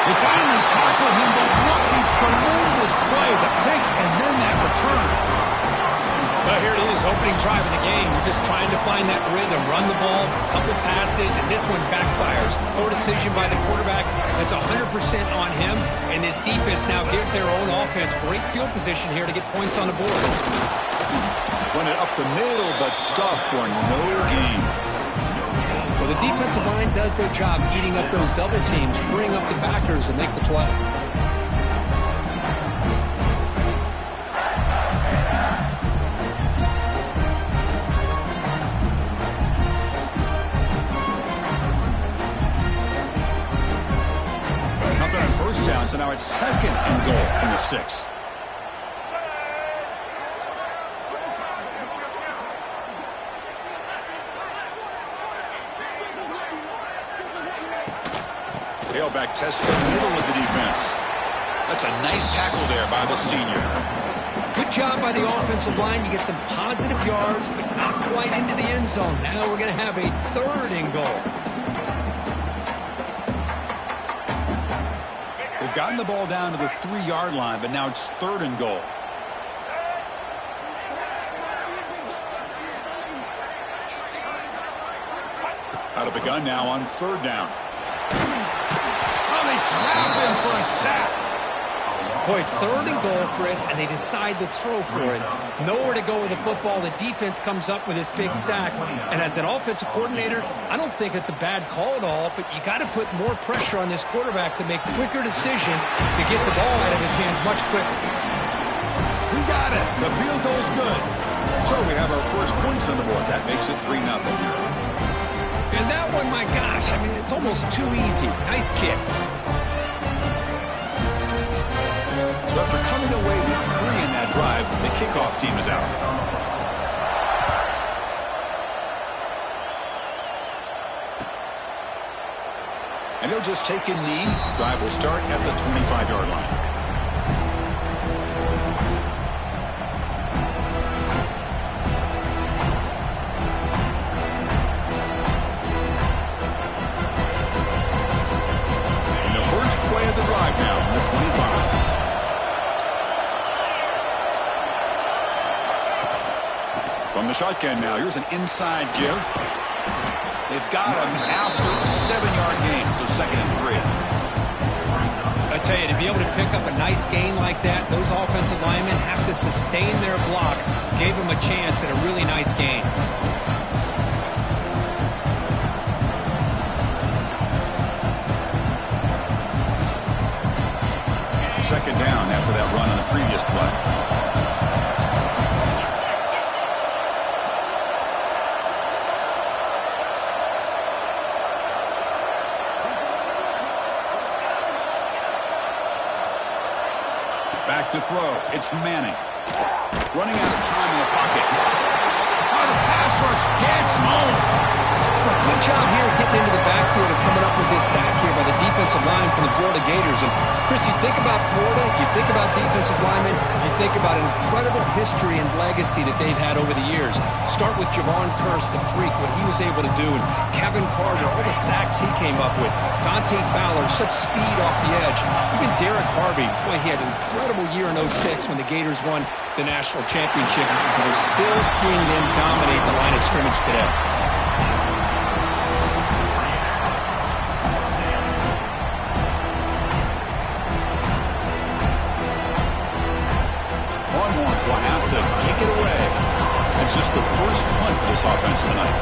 They finally tackle him, but what a tremendous play. The pick and then that return. Well, here it is, opening drive of the game. We're just trying to find that rhythm, run the ball, a couple passes, and this one backfires. Poor decision by the quarterback. That's 100% on him, and this defense now gives their own offense great field position here to get points on the board. Run it up the middle, but stuffed for no gain. Well, the defensive line does their job eating up those double teams, freeing up the backers to make the play. Nothing on first down, so now it's 2nd and goal from the 6. Tailback tests the middle of the defense. That's a nice tackle there by the senior. Good job by the offensive line. You get some positive yards, but not quite into the end zone. Now we're going to have a 3rd and goal. They've gotten the ball down to the 3-yard line, but now it's 3rd and goal. Out of the gun now on 3rd down. They trap him for a sack. Boy, it's 3rd and goal, Chris, and they decide to throw for it. Nowhere to go with the football. The defense comes up with this big sack. And as an offensive coordinator, I don't think it's a bad call at all, but you got to put more pressure on this quarterback to make quicker decisions to get the ball out of his hands much quicker. We got it. The field goal's good. So we have our first points on the board. That makes it 3-0. And that one, my gosh, I mean, it's almost too easy. Nice kick. So after coming away with 3 in that drive, the kickoff team is out. And he'll just take a knee. Drive will start at the 25-yard line. And the first play of the drive now on the 25. From the shotgun now, here's an inside give. They've got him after a 7-yard gain, so 2nd and 3. I tell you, to be able to pick up a nice gain like that, those offensive linemen have to sustain their blocks. Gave them a chance at a really nice gain. Second down after that run on the previous play. Back to throw. It's Manning. Running out of time in the pocket. Oh, the pass rush gets home. Well, good job here getting into the backfield and coming up with this sack here by the defensive line from the Florida Gators. And, Chris, you think about Florida, you think about defensive linemen, you think about an incredible history and legacy that they've had over the years. Start with Javon Kearse, the freak, what he was able to do, and Kevin Carter, all the sacks he came up with. Dante Fowler, such speed off the edge. Even Derek Harvey, boy, he had an incredible year in 06 when the Gators won the national championship. And we're still seeing them dominate the line of scrimmage today. Will have to kick it away. It's just the first punt for this offense tonight.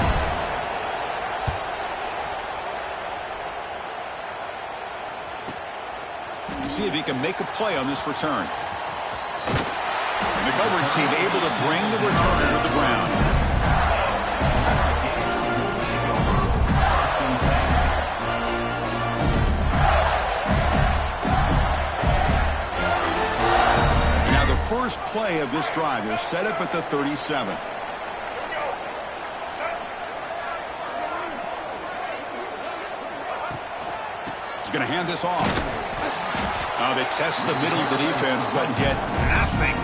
See if he can make a play on this return. And the coverage team able to bring the returner to the ground. First play of this drive is set up at the 37. He's going to hand this off. They test the middle of the defense, but get nothing.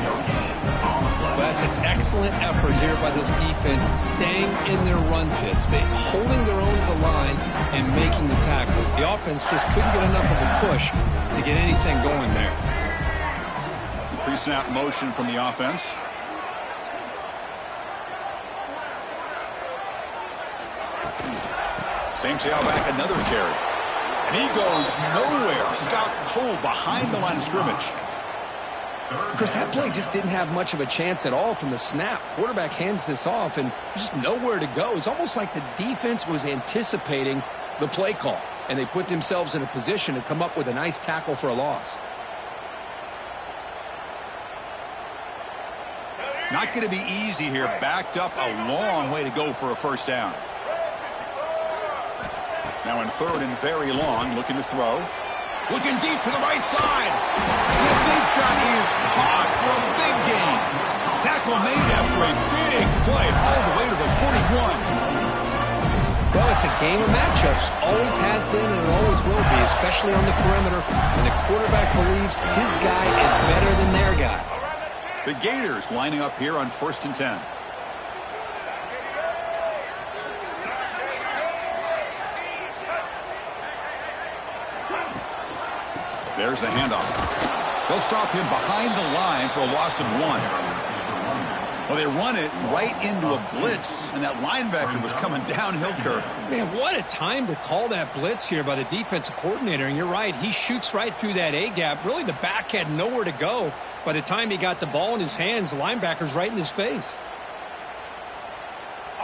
Well, that's an excellent effort here by this defense, staying in their run fits. They holding their own at the line and making the tackle. The offense just couldn't get enough of a push to get anything going there. Pre-snap motion from the offense. Same tailback, another carry. And he goes nowhere. Stop cold behind the line of scrimmage. Chris, that play just didn't have much of a chance at all from the snap. Quarterback hands this off and just nowhere to go. It's almost like the defense was anticipating the play call, and they put themselves in a position to come up with a nice tackle for a loss. Not going to be easy here. Backed up a long way to go for a first down. Now in 3rd and very long, looking to throw. Looking deep to the right side. The deep shot is caught for a big gain. Tackle made after a big play all the way to the 41. Well, it's a game of matchups. Always has been and it always will be, especially on the perimeter. And the quarterback believes his guy is better than their guy. The Gators lining up here on 1st and 10. There's the handoff. They'll stop him behind the line for a loss of 1. Well, they run it right into a blitz, and that linebacker was coming downhill, Kirk. Man, what a time to call that blitz here by the defensive coordinator. And you're right, he shoots right through that A-gap. Really, the back had nowhere to go. By the time he got the ball in his hands, the linebacker's right in his face.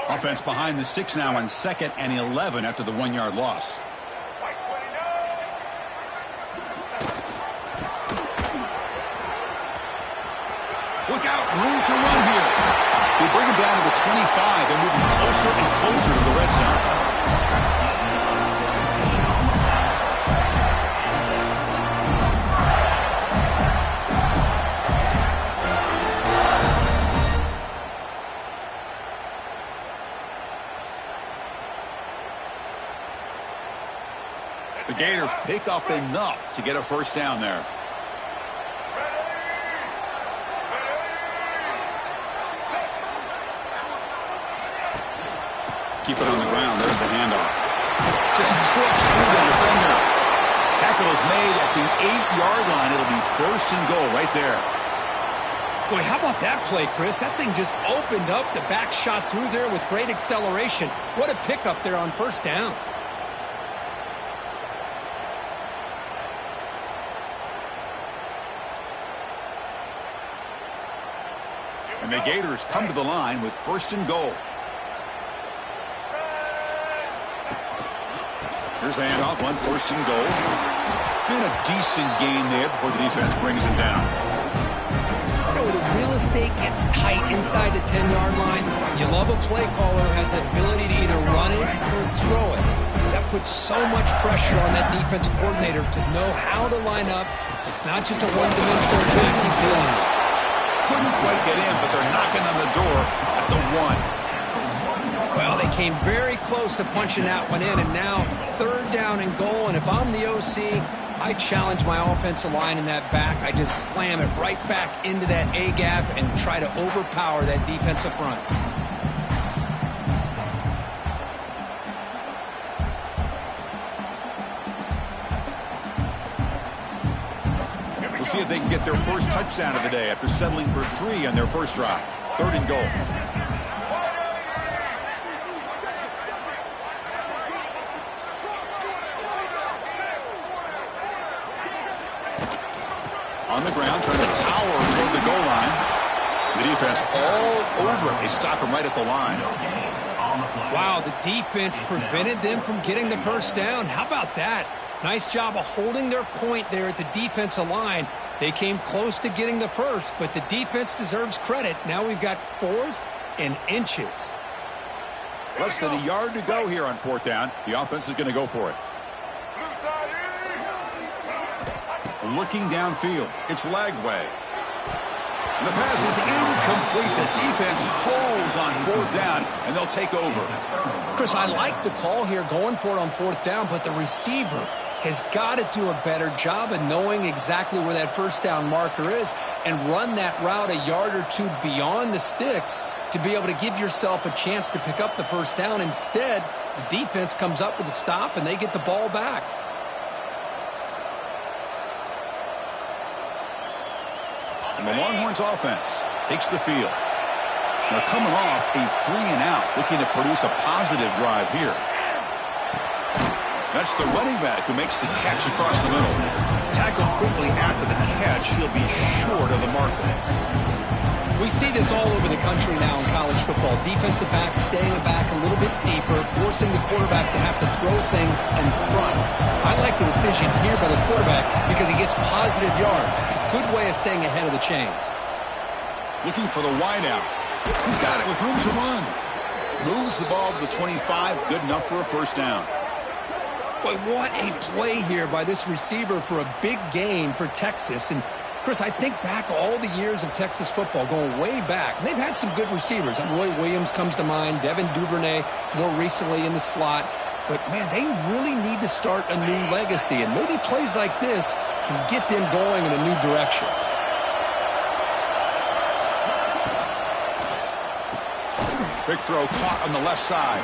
Offense behind the 6 now on 2nd and 11 after the 1-yard loss. Look out, room to run here. They bring him down to the 25. They're moving closer and closer to the red zone. The Gators pick up enough to get a first down there. Keep it on the ground. There's the handoff. Just trips through the defender. Tackle is made at the 8-yard line. It'll be first and goal right there. Boy, how about that play, Chris? That thing just opened up. The back shot through there with great acceleration. What a pickup there on first down. And the Gators come to the line with first and goal. Here's the handoff on first and goal. And a decent gain there before the defense brings him down. You know, when the real estate gets tight inside the 10-yard line, you love a play caller who has the ability to either run it or throw it. Because that puts so much pressure on that defensive coordinator to know how to line up. It's not just a one-dimensional attack he's dealing with. Couldn't quite get in, but they're knocking on the door at the 1. Well, they came very close to punching that one in, and now third down and goal. And if I'm the OC, I challenge my offensive line in that back. I just slam it right back into that A-gap and try to overpower that defensive front. We'll see if they can get their first touchdown of the day after settling for 3 on their first drive. Third and goal. On the ground, trying to power toward the goal line. The defense all over it. They stop him right at the line. Wow, the defense prevented them from getting the first down. How about that? Nice job of holding their point there at the defensive line. They came close to getting the first, but the defense deserves credit. Now we've got 4th and inches. Less than a yard to go here on 4th down. The offense is going to go for it. Looking downfield. It's Lagway. And the pass is incomplete. The defense holds on 4th down, and they'll take over. Chris, I like the call here going for it on 4th down, but the receiver has got to do a better job of knowing exactly where that first down marker is and run that route a yard or two beyond the sticks to be able to give yourself a chance to pick up the first down. Instead, the defense comes up with a stop, and they get the ball back. And the Longhorns offense takes the field. They're coming off a 3-and-out, looking to produce a positive drive here. That's the running back who makes the catch across the middle. Tackled quickly after the catch. He'll be short of the marker. We see this all over the country now in college football. Defensive backs staying back a little bit deeper, forcing the quarterback to have to throw things in front. I like the decision here by the quarterback because he gets positive yards. It's a good way of staying ahead of the chains. Looking for the wideout. He's got it with room to run. Moves the ball to the 25. Good enough for a first down. Boy, what a play here by this receiver for a big gain for Texas. And Chris, I think back all the years of Texas football, going way back, and they've had some good receivers. Roy Williams comes to mind, Devin Duvernay more recently in the slot. But, man, they really need to start a new legacy, and maybe plays like this can get them going in a new direction. Big throw caught on the left side.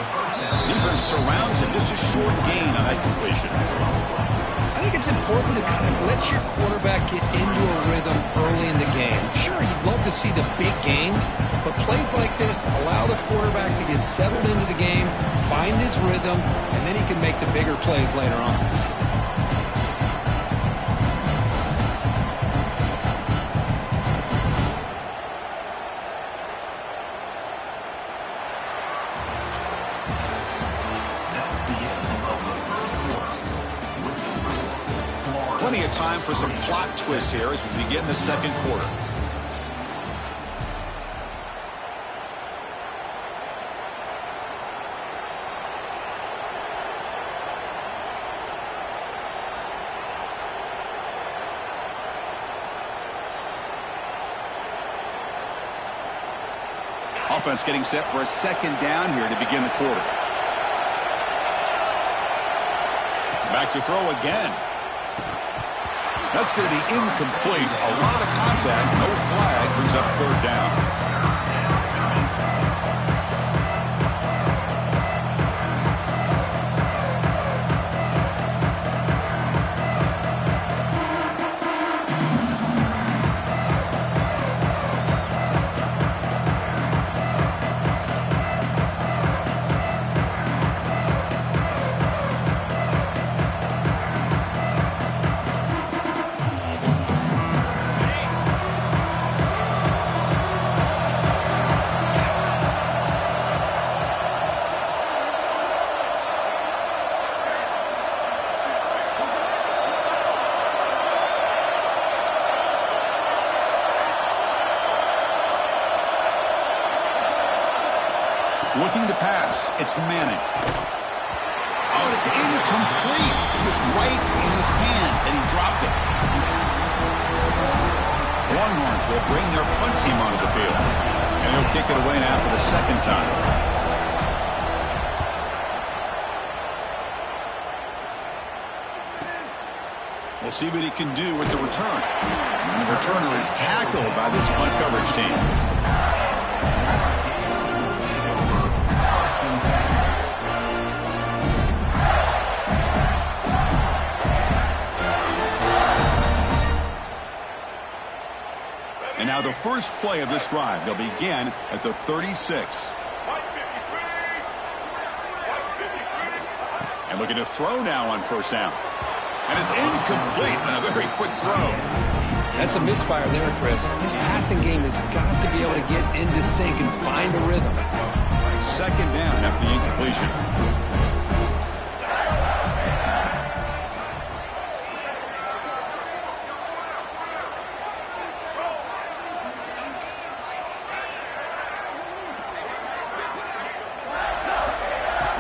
Defense surrounds him. Just a short gain on that completion. I think it's important to kind of let your quarterback get into a rhythm early in the game. Sure, you'd love to see the big gains, but plays like this allow the quarterback to get settled into the game, find his rhythm, and then he can make the bigger plays later on. Plenty of time for some plot twists here as we begin the second quarter. Offense getting set for a second down here to begin the quarter. Back to throw again. That's going to be incomplete. A lot of contact, no flag, brings up third down. Looking to pass. It's Manning. Oh, it's incomplete. It was right in his hands, and he dropped it. Longhorns will bring their punt team onto the field. And he'll kick it away now for the second time. We'll see what he can do with the return. And the returner is tackled by this punt coverage team. And now the first play of this drive. They'll begin at the 36. And looking to throw now on first down. And it's incomplete. A very quick throw. That's a misfire there, Chris. This passing game has got to be able to get into sync and find a rhythm. Second down after the incompletion.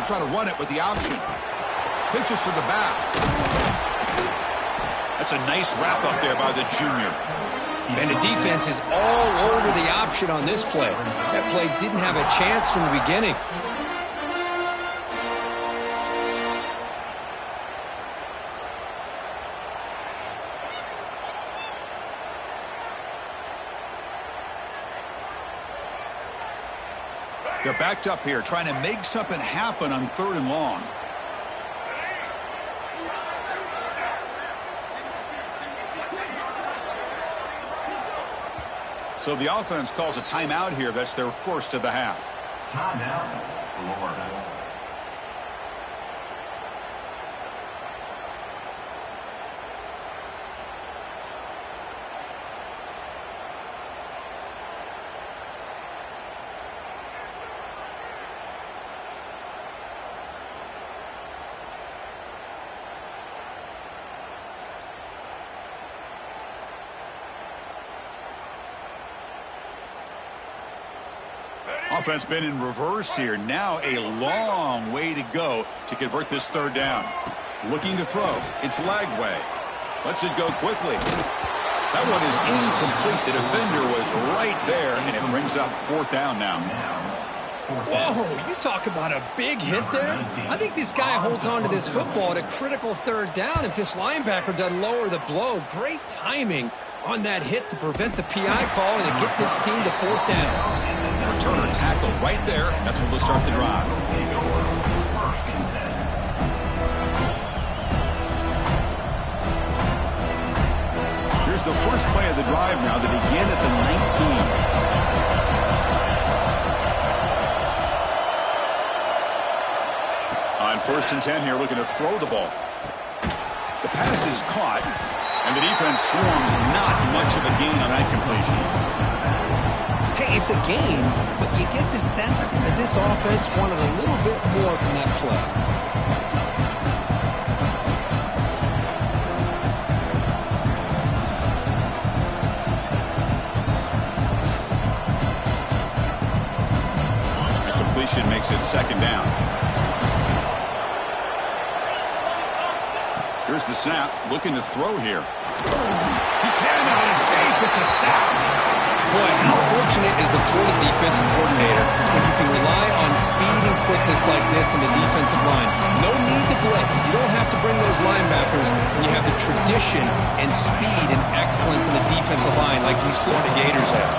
Try to run it with the option. Pitches to the back. That's a nice wrap up there by the junior. And the defense is all over the option on this play. That play didn't have a chance from the beginning. They're backed up here, trying to make something happen on third and long. So the offense calls a timeout here. That's their first of the half. Timeout, Lord. Offense been in reverse here. Now a long way to go to convert this third down. Looking to throw. It's Lagway. Lets it go quickly. That one is incomplete. The defender was right there, and it brings up fourth down now. Whoa, you talk about a big hit there. I think this guy holds on to this football at a critical third down if this linebacker doesn't lower the blow. Great timing on that hit to prevent the PI call and to get this team to fourth down. Returner tackled right there. That's where they'll start the drive. Here's the first play of the drive now. They begin at the 19. On first and 10 here, looking to throw the ball. The pass is caught, and the defense swarms. Not much of a gain on that completion. Hey, it's a game, but you get the sense that this offense wanted a little bit more from that play. The completion makes it second down. Here's the snap, looking to throw here. He cannot escape. It's a sack. Boy, how fortunate is the Florida defensive coordinator when you can rely on speed and quickness like this in the defensive line. No need to blitz. You don't have to bring those linebackers when you have the tradition and speed and excellence in the defensive line like these Florida Gators have.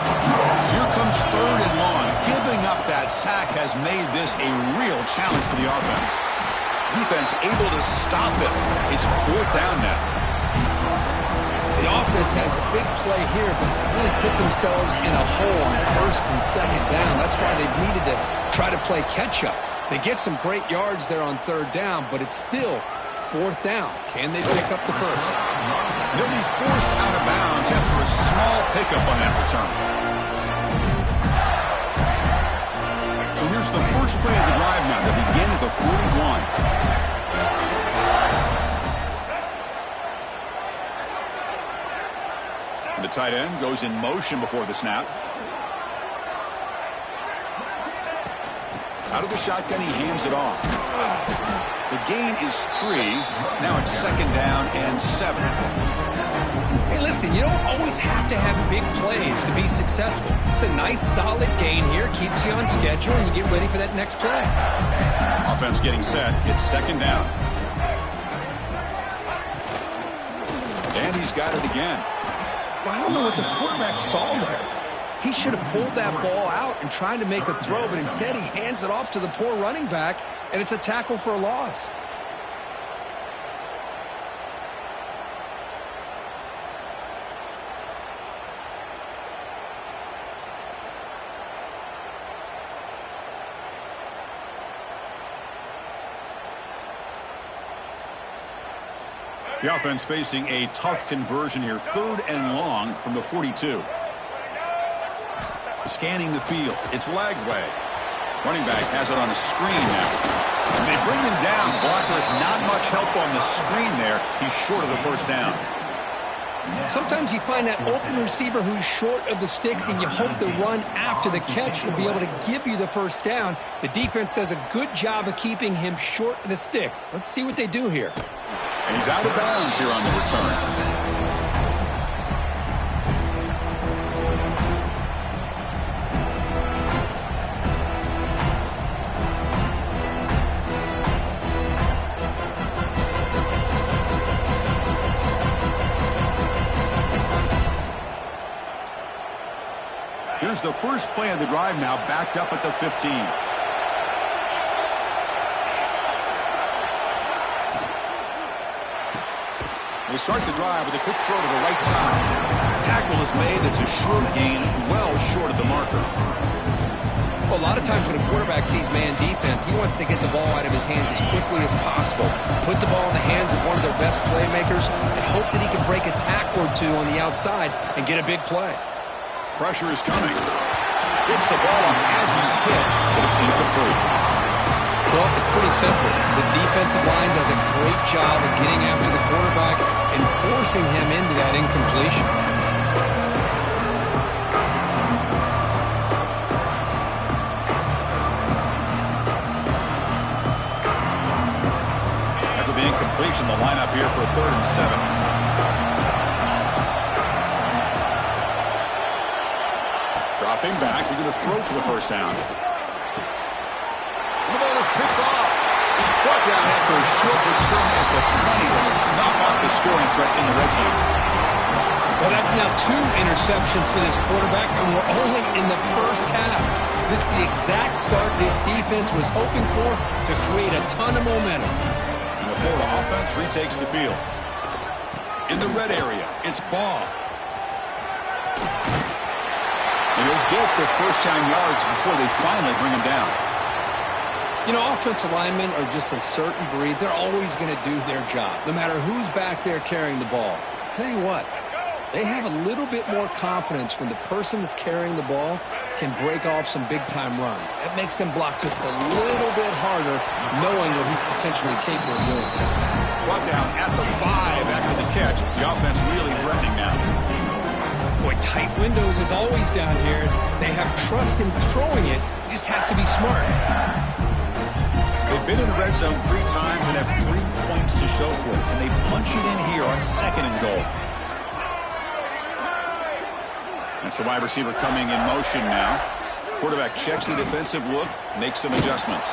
So here comes 3rd and long. Giving up that sack has made this a real challenge for the offense. Defense able to stop it. It's 4th down now. The offense has a big play here, but they really put themselves in a hole on 1st and 2nd down. That's why they've needed to try to play catch-up. They get some great yards there on 3rd down, but it's still 4th down. Can they pick up the first? They'll be forced out of bounds after a small pickup on that return. So here's the first play of the drive now. They begin at the 41. The tight end goes in motion before the snap. Out of the shotgun, he hands it off. The gain is 3. Now it's 2nd down and 7. Hey, listen, you don't always have to have big plays to be successful. It's a nice, solid gain here. Keeps you on schedule, and you get ready for that next play. Offense getting set. It's 2nd down. And he's got it again. Well, I don't know what the quarterback saw there. He should have pulled that ball out and tried to make a throw, but instead he hands it off to the poor running back, and it's a tackle for a loss. The offense facing a tough conversion here. 3rd and long from the 42. Scanning the field. It's Lagway. Running back has it on a screen now. And they bring him down. Blocker has not much help on the screen there. He's short of the 1st down. Sometimes you find that open receiver who's short of the sticks, and you hope the run after the catch will be able to give you the 1st down. The defense does a good job of keeping him short of the sticks. Let's see what they do here. And he's out of bounds here on the return. Here's the first play of the drive now, backed up at the 15. They start the drive with a quick throw to the right side. Tackle is made. That's a short gain, well short of the marker. Well, a lot of times when a quarterback sees man defense, he wants to get the ball out of his hands as quickly as possible. Put the ball in the hands of one of their best playmakers and hope that he can break a tackle or two on the outside and get a big play. Pressure is coming. Gets the ball on as he's hit, but it's incomplete. Well, it's pretty simple. The defensive line does a great job of getting after the quarterback and forcing him into that incompletion. After the incompletion, the lineup here for 3rd and 7. Dropping back, they're going to throw for the 1st down. The ball is picked off. Brought down after a short return at the 20 to snuff out the scoring threat in the red zone. Well, that's now 2 interceptions for this quarterback, and we're only in the 1st half. This is the exact start this defense was hoping for to create a ton of momentum. And the Florida offense retakes the field. In the red area, it's Ball. And he'll get the 1st-down yards before they finally bring him down. You know, offensive linemen are just a certain breed. They're always going to do their job, no matter who's back there carrying the ball. I'll tell you what, they have a little bit more confidence when the person that's carrying the ball can break off some big-time runs. That makes them block just a little bit harder, knowing what he's potentially capable of doing. Brought down at the 5 after the catch. The offense really threatening now. Boy, tight windows is always down here. They have trust in throwing it. You just have to be smart. They've been in the red zone 3 times and have 3 points to show for it. And they punch it in here on 2nd and goal. That's the wide receiver coming in motion now. Quarterback checks the defensive look, makes some adjustments.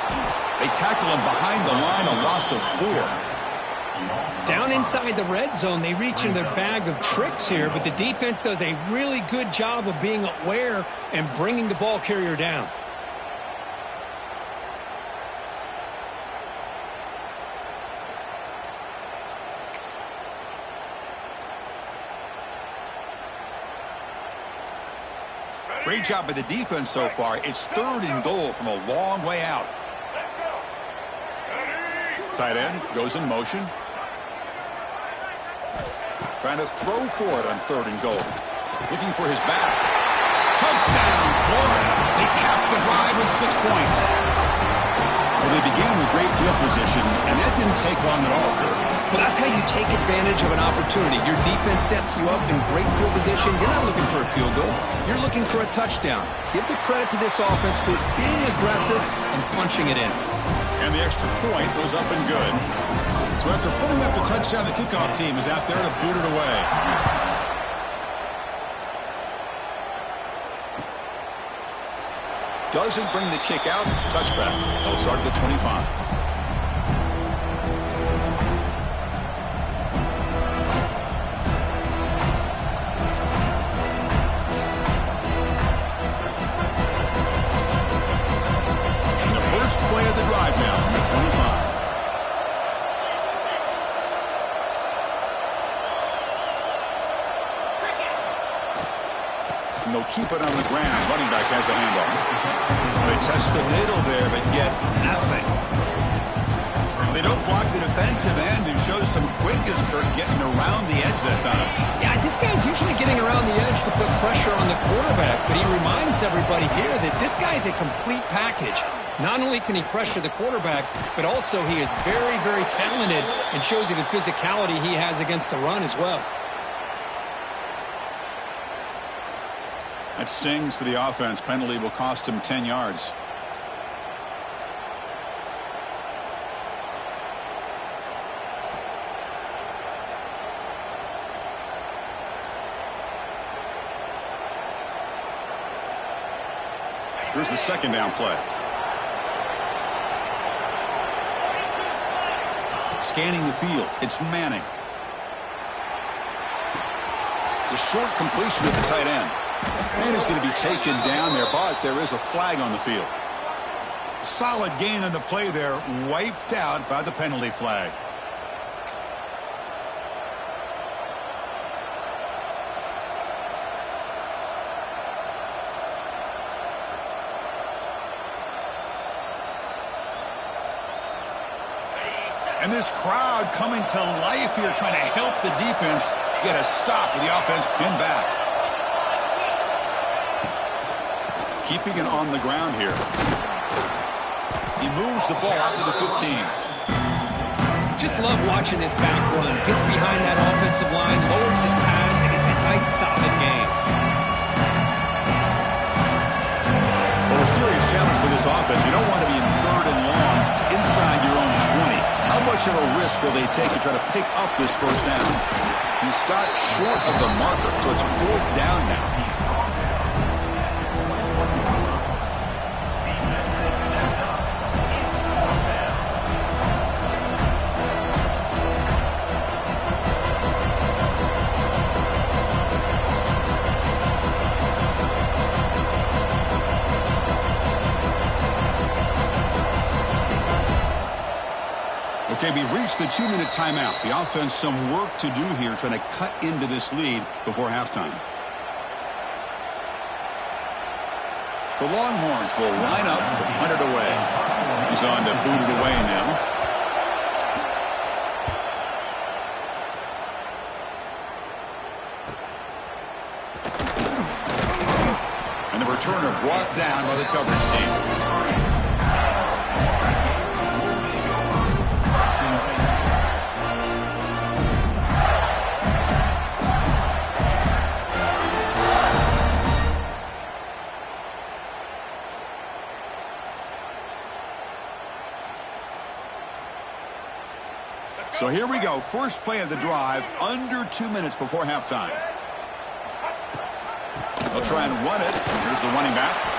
They tackle him behind the line, a loss of 4. Down inside the red zone, they reach in their bag of tricks here, but the defense does a really good job of being aware and bringing the ball carrier down. Great job by the defense so far. It's 3rd and goal from a long way out. Tight end goes in motion. Trying to throw for it on 3rd and goal. Looking for his back. Touchdown, Florida. They capped the drive with 6 points. Well, they began with great field position, and that didn't take long at all, Kurt. Well, that's how you take advantage of an opportunity. Your defense sets you up in great field position. You're not looking for a field goal. You're looking for a touchdown. Give the credit to this offense for being aggressive and punching it in. And the extra point was up and good. So after putting up the touchdown, the kickoff team is out there to boot it away. Doesn't bring the kick out. Touchback. They'll start at the 25. First play of the drive now on the 25. And they'll keep it on the ground. Running back has the handoff. They test the middle there, but get nothing. They don't block the defensive end and show some quickness for getting around the edge that time. Yeah, this guy's usually getting around the edge to put pressure on the quarterback, but he reminds everybody here that this guy's a complete package. Not only can he pressure the quarterback, but also he is very, very talented and shows you the physicality he has against the run as well. That stings for the offense. Penalty will cost him 10 yards. Here's the second down play. Scanning the field. It's Manning. It's a short completion at the tight end. Man is going to be taken down there, but there is a flag on the field. Solid gain on the play there, wiped out by the penalty flag. And this crowd coming to life here, trying to help the defense get a stop with the offense pinned back. Keeping it on the ground here. He moves the ball out to the 15. Just love watching this back run. Gets behind that offensive line, lowers his pads, and gets a nice solid gain. Well, a serious challenge for this offense. You don't want to be in 3rd and long inside your own 20. How much of a risk will they take to try to pick up this first down? He stopped short of the marker, so it's 4th down now. Okay, we reached the 2-minute timeout. The offense some work to do here, trying to cut into this lead before halftime. The Longhorns will line up to punt it away. He's on to boot it away now. And the returner brought down by the coverage team. So here we go. First play of the drive, under 2 minutes before halftime. They'll try and run it. Here's the running back.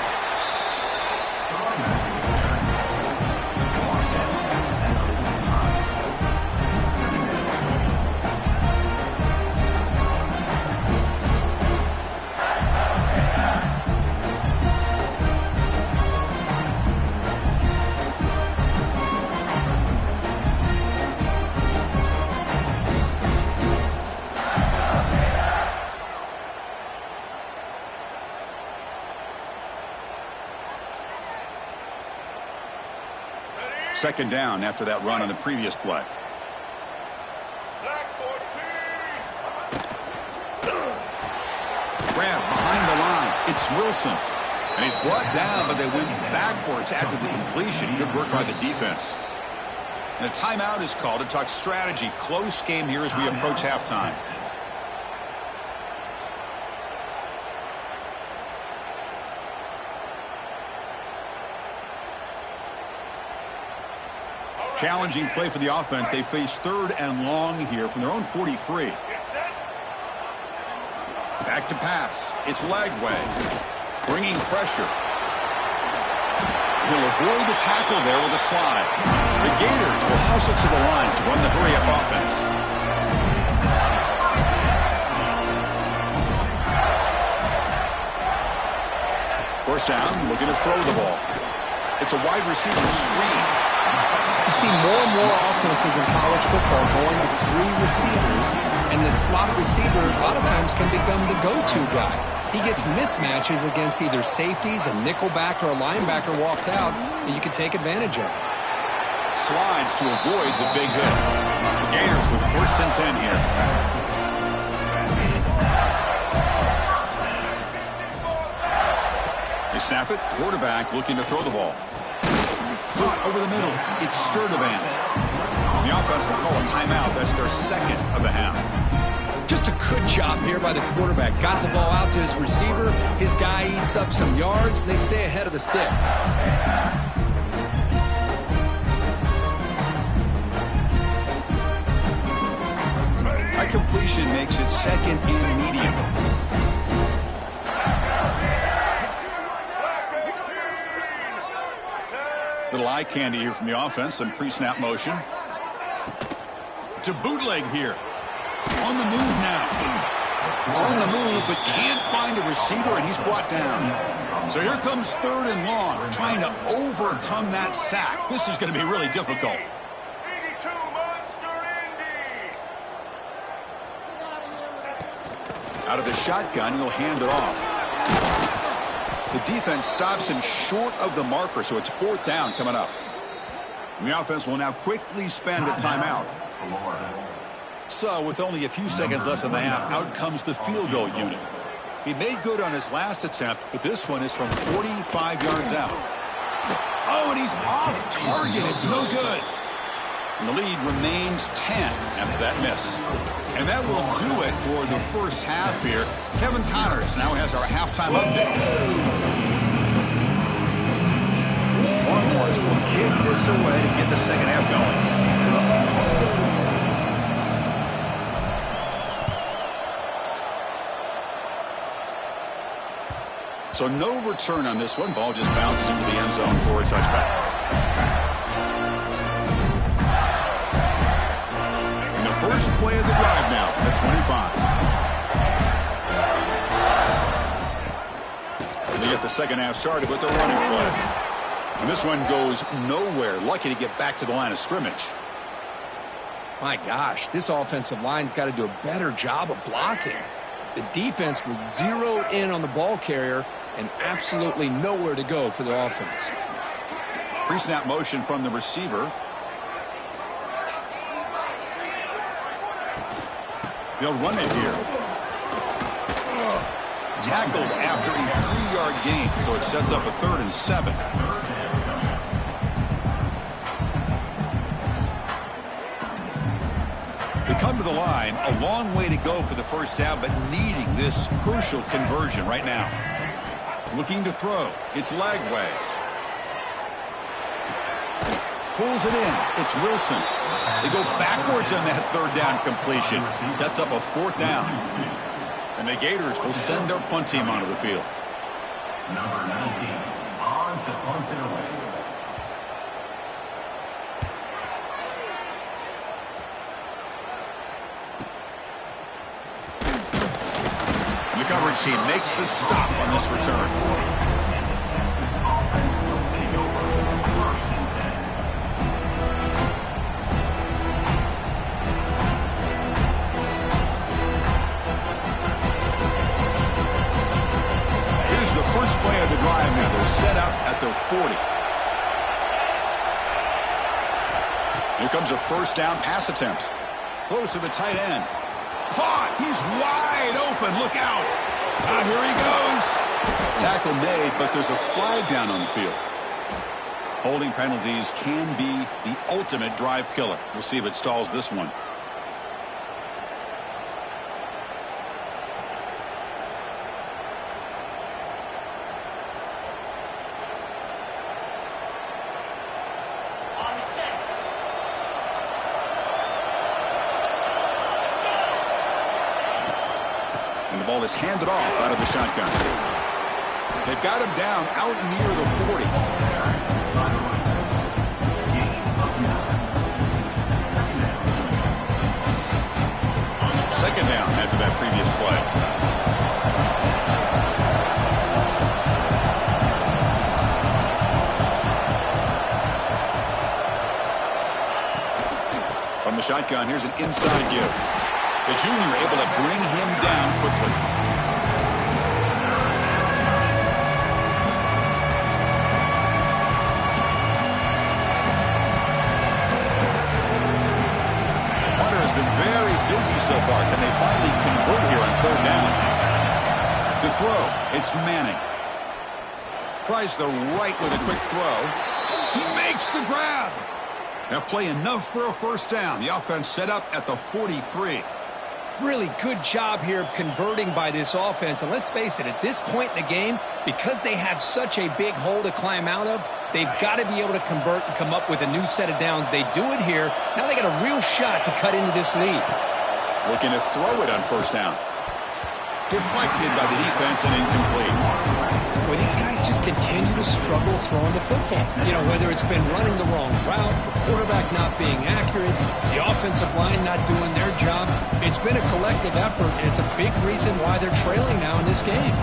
Second down after that run on the previous play. Grab behind the line. It's Wilson. And he's brought down, but they went backwards after the completion. Good work by the defense. And a timeout is called to talk strategy. Close game here as we approach halftime. Challenging play for the offense. They face third and long here from their own 43. Back to pass. It's Lagway. Bringing pressure. He'll avoid the tackle there with a slide. The Gators will hustle to the line to run the hurry-up offense. First down, looking to throw the ball. It's a wide receiver screen. You see more and more offenses in college football going to 3 receivers, and the slot receiver a lot of times can become the go-to guy. He gets mismatches against either safeties, a nickelback, or a linebacker walked out that you can take advantage of. Slides to avoid the big hit. The Gators with first and 10 here. They snap it. Quarterback looking to throw the ball. Caught over the middle. It's Sturdivant. The offense will call a timeout. That's their second of the half. Just a good job here by the quarterback. Got the ball out to his receiver. His guy eats up some yards, and they stay ahead of the sticks. High completion makes it second and medium. Little eye candy here from the offense. Some pre-snap motion. To bootleg here. On the move now. On the move, but can't find a receiver, and he's brought down. So here comes third and long, trying to overcome that sack. This is going to be really difficult. 82 Monster Indy. Out of the shotgun, he'll hand it off. The defense stops him short of the marker, so it's fourth down coming up. And the offense will now quickly spend a timeout. So with only a few seconds left in the half, out comes the field goal unit. He made good on his last attempt, but this one is from 45 yards out. Oh, and he's off target. It's no good. And the lead remains 10 after that miss. And that will do it for the first half here. Kevin Connors now has our halftime update. Longhorns will kick this away to get the second half going. So no return on this one. Ball just bounces into the end zone for a touchback. First play of the drive now at 25. They get the second half started with the running play. And this one goes nowhere. Lucky to get back to the line of scrimmage. My gosh, this offensive line's got to do a better job of blocking. The defense was zeroed in on the ball carrier and absolutely nowhere to go for the offense. Pre-snap motion from the receiver. They'll run it here. Tackled after a 3-yard gain, so it sets up a 3rd and 7. They come to the line, a long way to go for the first down, but needing this crucial conversion right now. Looking to throw. It's Lagway. Pulls it in. It's Wilson. They go backwards on that third down completion. Sets up a 4th down. And the Gators will send their punt team onto the field. Number 19, on to punt it away. And the coverage team makes the stop on this return. Texas offense will take over 1st and 10. Here's the first play of the drive now. They're set up at their 40. Here comes a first down pass attempt. Close to the tight end. Caught. He's wide open. Look out. Here he goes. Tackle made, but there's a flag down on the field. Holding penalties can be the ultimate drive killer. We'll see if it stalls this one. And the ball is handed off out of the shotgun. They've got him down out near the 40. Second down after that previous play. From the shotgun, here's an inside give. The junior able to bring him down quickly. Hunter has been very busy so far. Can they finally convert here on 3rd down? To throw, it's Manning. Tries the right with a quick throw. He makes the grab. Now play enough for a first down. The offense set up at the 43. Really good job here of converting by this offense. And let's face it, at this point in the game, because they have such a big hole to climb out of, they've got to be able to convert and come up with a new set of downs. They do it here. Now they got a real shot to cut into this lead. Looking to throw it on first down. Deflected by the defense and incomplete. Well, these guys just continue to struggle throwing the football. You know, whether it's been running the wrong route, the quarterback not being accurate, the offensive line not doing their job. It's been a collective effort, and it's a big reason why they're trailing now in this game.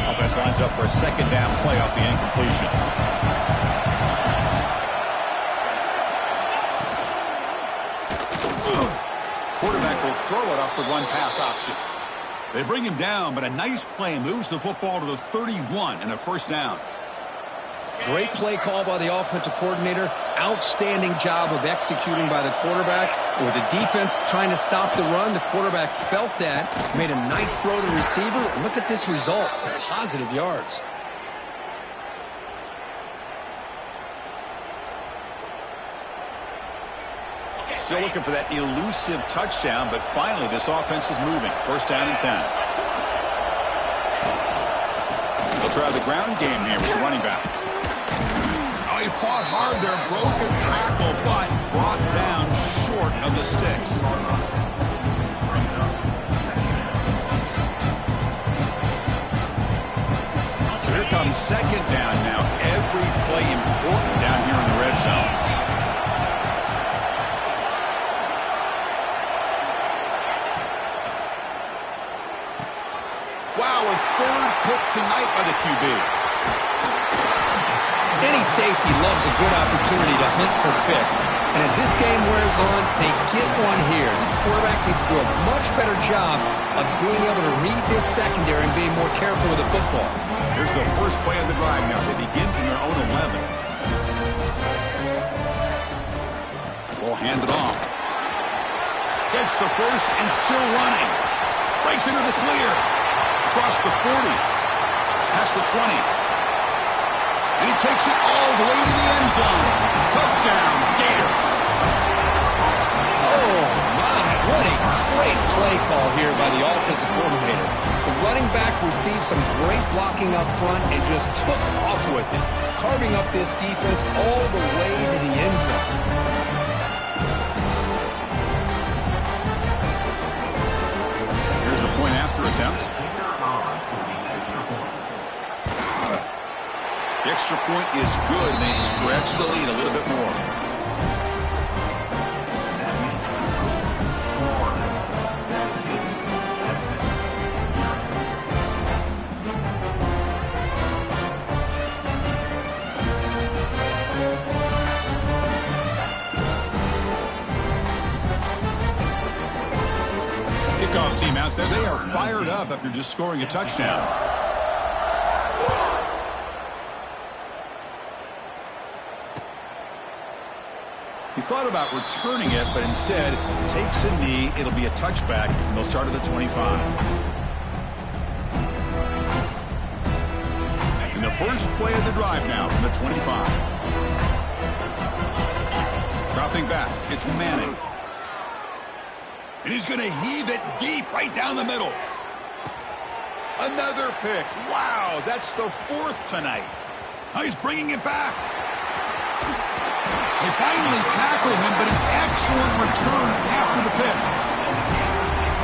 Offense lines up for a second down play off the incompletion. Quarterback will throw it off the run-pass option. They bring him down, but a nice play moves the football to the 31 and a first down. Great play call by the offensive coordinator. Outstanding job of executing by the quarterback. With the defense trying to stop the run, the quarterback felt that, made a nice throw to the receiver. And look at this result. Some positive yards. Still looking for that elusive touchdown, but finally this offense is moving. First down and 10. They'll try the ground game here with the running back. Oh, he fought hard there. Broken tackle, but brought down short of the sticks. So here comes second down now. Every play important down here in the red zone. Wow, a third pick tonight by the QB. Any safety loves a good opportunity to hunt for picks. And as this game wears on, they get one here. This quarterback needs to do a much better job of being able to read this secondary and being more careful with the football. Here's the first play of the drive now. They begin from their own 11. Ball handed off. Gets the first and still running. Breaks into the clear. Across the 40, past the 20, and he takes it all the way to the end zone. Touchdown, Gators. Oh, my, what a great play call here by the offensive coordinator. The running back received some great blocking up front and just took off with it, carving up this defense all the way to the end zone. extra point is good, and they stretch the lead a little bit more. Kickoff team out there. They are fired up after just scoring a touchdown. He thought about returning it, but instead takes a knee. It'll be a touchback, and they'll start at the 25. And the first play of the drive now from the 25. Dropping back, it's Manning. And he's going to heave it deep right down the middle. Another pick. Wow, that's the fourth tonight. Now he's bringing it back. They finally tackle him, but an excellent return after the pick.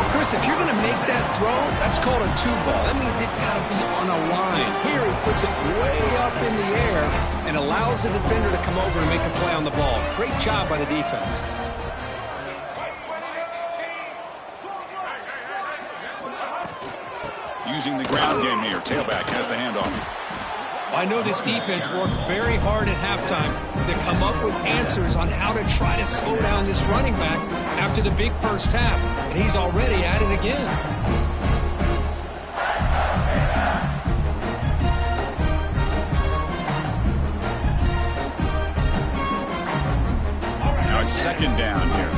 Well, Chris, if you're going to make that throw, that's called a two ball. That means it's got to be on a line. Here he puts it way up in the air and allows the defender to come over and make a play on the ball. Great job by the defense. Using the ground game here. Tailback has the handoff. I know this defense worked very hard at halftime to come up with answers on how to try to slow down this running back after the big first half, and he's already at it again. Now it's second down here.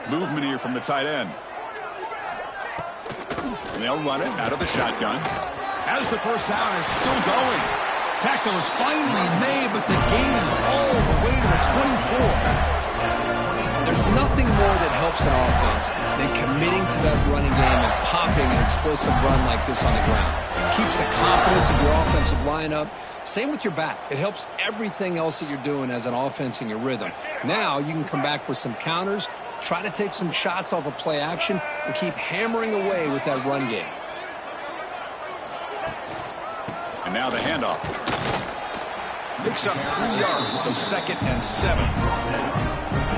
Movement here from the tight end. And they'll run it out of the shotgun. As the first down is still going. Tackle is finally made, but the gain is all the way to the 24. There's nothing more that helps an offense than committing to that running game and popping an explosive run like this on the ground. It keeps the confidence of your offensive lineup. Same with your back. It helps everything else that you're doing as an offense in your rhythm. Now you can come back with some counters, try to take some shots off of play action, and keep hammering away with that run game. And now the handoff. Picks up 3 yards, so 2nd and 7.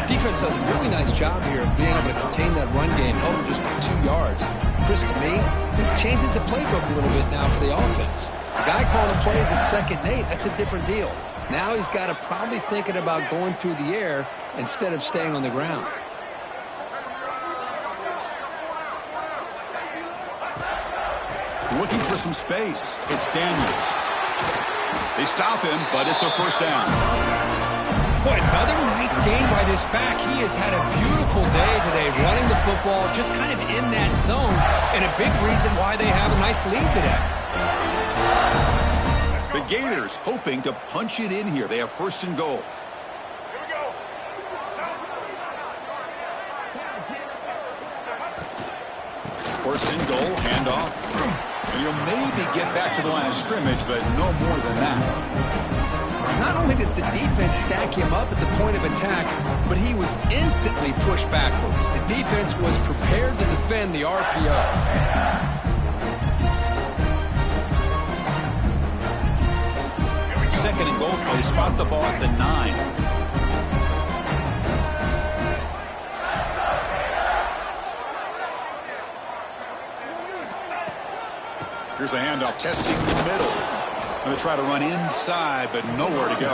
Defense does a really nice job here of being able to contain that run game, held him just for 2 yards. Chris, to me, this changes the playbook a little bit now for the offense. The guy calling the plays at 2nd and 8, that's a different deal. Now he's got to probably thinking about going through the air instead of staying on the ground. Looking for some space. It's Daniels. They stop him, but it's a first down. Boy, another nice game by this back. He has had a beautiful day today running the football, just kind of in that zone, and a big reason why they have a nice lead today. The Gators hoping to punch it in here. They have 1st and goal. Here we go. First and goal, handoff. And you'll maybe get back to the line of scrimmage, but no more than that. Not only does the defense stack him up at the point of attack, but he was instantly pushed backwards. The defense was prepared to defend the RPO. 2nd and goal play. Spot the ball at the 9. Here's the handoff, testing the middle. Going to try to run inside, but nowhere to go.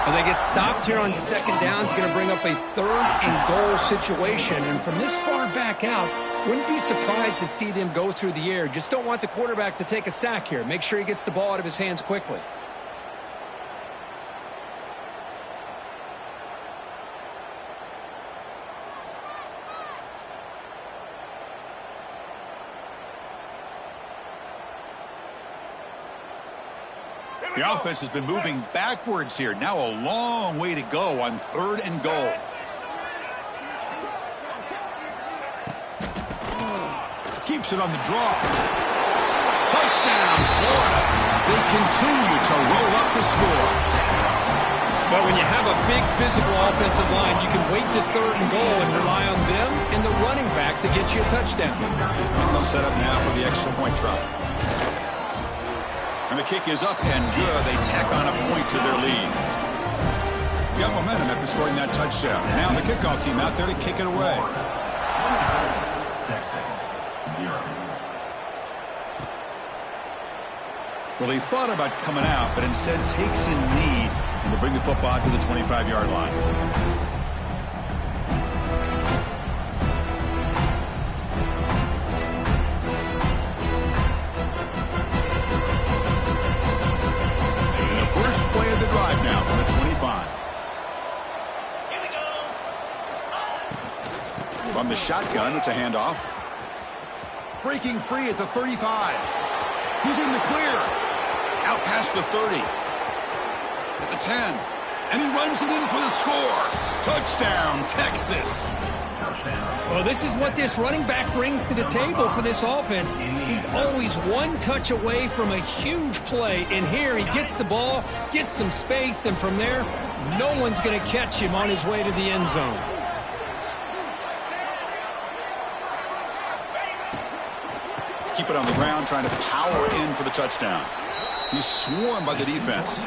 Well, they get stopped here on 2nd down. It's going to bring up a 3rd and goal situation. And from this far back out, wouldn't be surprised to see them go through the air. Just don't want the quarterback to take a sack here. Make sure he gets the ball out of his hands quickly. The offense has been moving backwards here. Now a long way to go on 3rd and goal. Keeps it on the draw. Touchdown, Florida. They continue to roll up the score. Well, when you have a big physical offensive line, you can wait to third and goal and rely on them and the running back to get you a touchdown. And they'll set up now for the extra point try. And the kick is up and good. They tack on a point to their lead. Got momentum after scoring that touchdown. Now the kickoff team out there to kick it away. Texas, 0. Well, he thought about coming out, but instead takes a knee and will bring the football to the 25-yard line. And the first play of the drive now from the 25. From the shotgun, it's a handoff. Breaking free at the 35. He's in the clear. Out past the 30. At the 10. And he runs it in for the score. Touchdown, Texas. Well, this is what this running back brings to the table for this offense. He's always one touch away from a huge play. And here he gets the ball, gets some space, and from there, no one's going to catch him on his way to the end zone. Keep it on the ground, trying to power in for the touchdown. He's swarmed by the defense.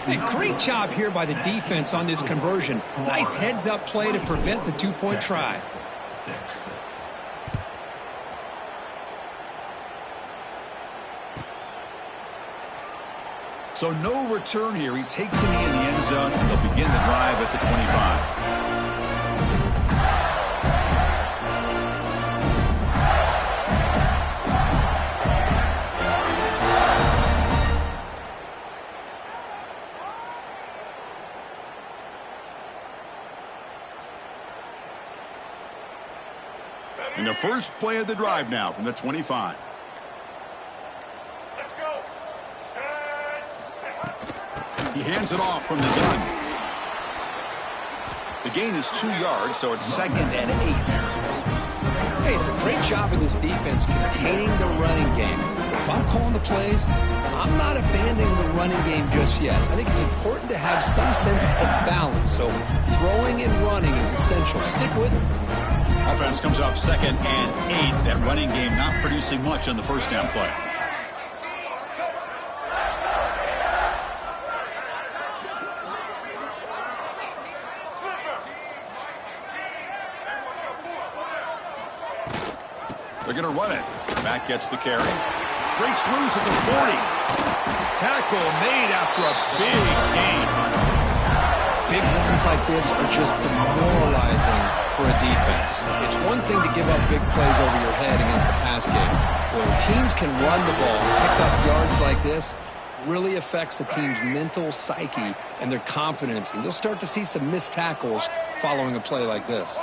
A great job here by the defense on this conversion. Nice heads-up play to prevent the two-point try. So no return here. He takes a knee in the end zone, and they'll begin the drive at the 25. And the first play of the drive now from the 25. Let's go. Set. He hands it off from the gun. The gain is 2 yards, so it's 2nd and 8. Hey, it's a great job of this defense containing the running game. If I'm calling the plays, I'm not abandoning the running game just yet. I think it's important to have some sense of balance. So throwing and running is essential. Stick with it. Offense comes up 2nd and 8. That running game not producing much on the first down play. They're going to run it. Matt gets the carry. Breaks loose at the 40. Tackle made after a big gain. Big runs like this are just demoralizing for a defense. It's one thing to give up big plays over your head against the pass game. When teams can run the ball and pick up yards like this, really affects the team's mental psyche and their confidence. And you'll start to see some missed tackles following a play like this.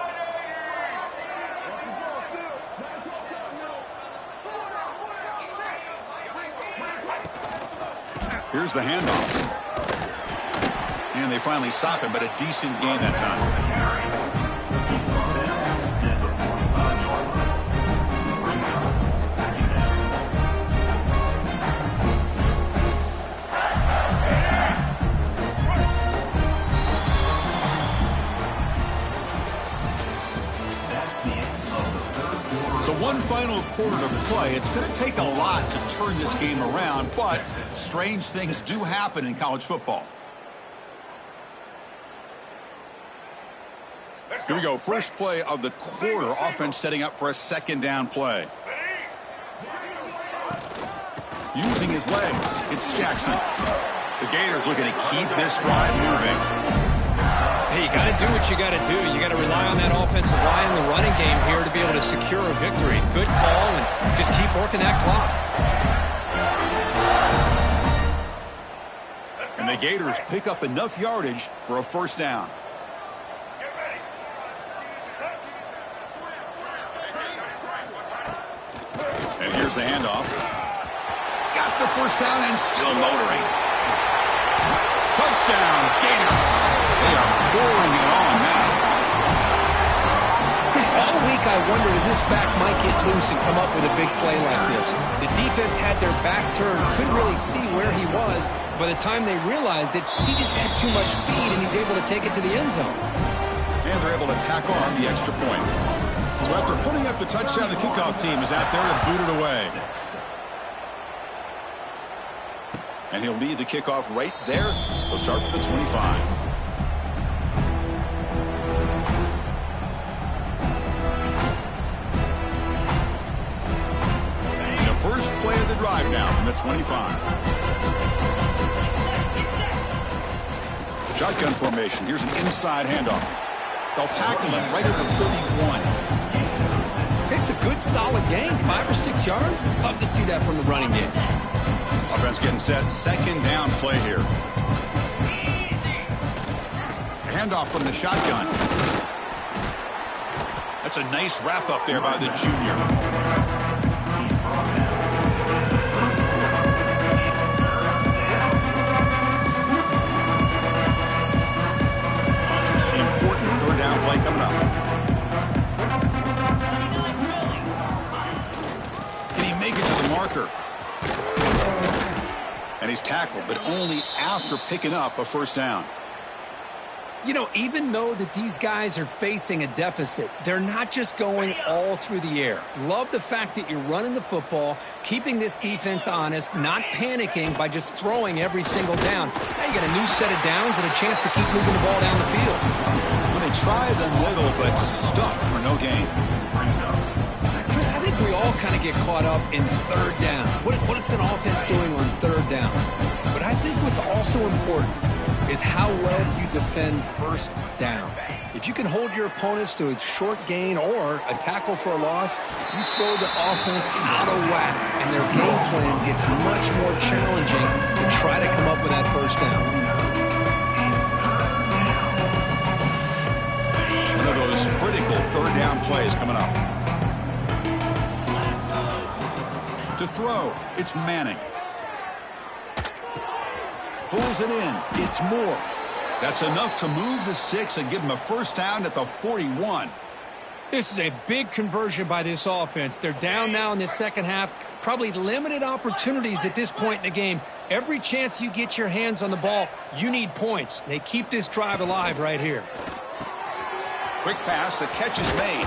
Here's the handoff. And they finally stop it, but a decent gain that time. So one final quarter to play. It's going to take a lot to turn this game around, but strange things do happen in college football. Here we go. First play of the quarter. Offense setting up for a 2nd down play. Using his legs, it's Jackson. The Gators looking to keep this drive moving. Hey, you got to do what you got to do. You got to rely on that offensive line and the running game here to be able to secure a victory. Good call, and just keep working that clock. And the Gators pick up enough yardage for a first down. And here's the handoff. He's got the first down and still motoring. Touchdown, Gators. They are pouring it on now. This all week week, I wondered if this back might get loose and come up with a big play like this. The defense had their back turned, couldn't really see where he was. By the time they realized it, he just had too much speed, and he's able to take it to the end zone. And they're able to tack on the extra point. So after putting up the touchdown, the kickoff team is out there to boot it away. And he'll lead the kickoff right there. He'll start with the 25. First play of the drive now from the 25. Shotgun formation. Here's an inside handoff. They'll tackle him right at the 31. It's a good, solid game. 5 or 6 yards. Love to see that from the running game. Offense getting set. Second down play here. Handoff from the shotgun. That's a nice wrap up there by the junior. Play coming up. Can he make it to the marker? And he's tackled, but only after picking up a first down. You know, even though that these guys are facing a deficit, they're not just going all through the air. Love the fact that you're running the football, keeping this defense honest, not panicking by just throwing every single down. Now you got a new set of downs and a chance to keep moving the ball down the field. They try them little, but stuff for no gain. Chris, I think we all kind of get caught up in third down. What is an offense doing on third down? But I think what's also important is how well you defend first down. If you can hold your opponents to a short gain or a tackle for a loss, you throw the offense out of whack, and their game plan gets much more challenging to try to come up with that first down. One of those critical third down plays coming up. To throw, it's Manning. Pulls it in. It's Moore. That's enough to move the sticks and give him a first down at the 41. This is a big conversion by this offense. They're down now in the second half. Probably limited opportunities at this point in the game. Every chance you get your hands on the ball, you need points. They keep this drive alive right here. Quick pass, the catch is made.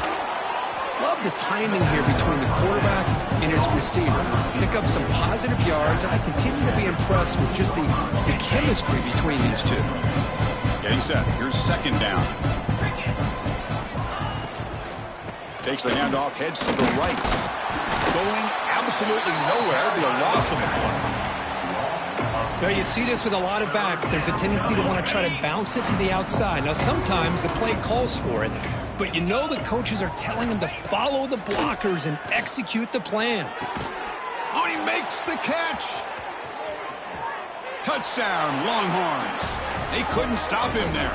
Love the timing here between the quarterback and his receiver. Pick up some positive yards, and I continue to be impressed with just the chemistry between these two. Getting set. Here's second down. Takes the handoff, heads to the right. Going absolutely nowhere. It'll be a loss of the play. Now, you see this with a lot of backs. There's a tendency to want to try to bounce it to the outside. Now, sometimes the play calls for it, but you know the coaches are telling them to follow the blockers and execute the plan. Oh, he makes the catch. Touchdown, Longhorns. They couldn't stop him there.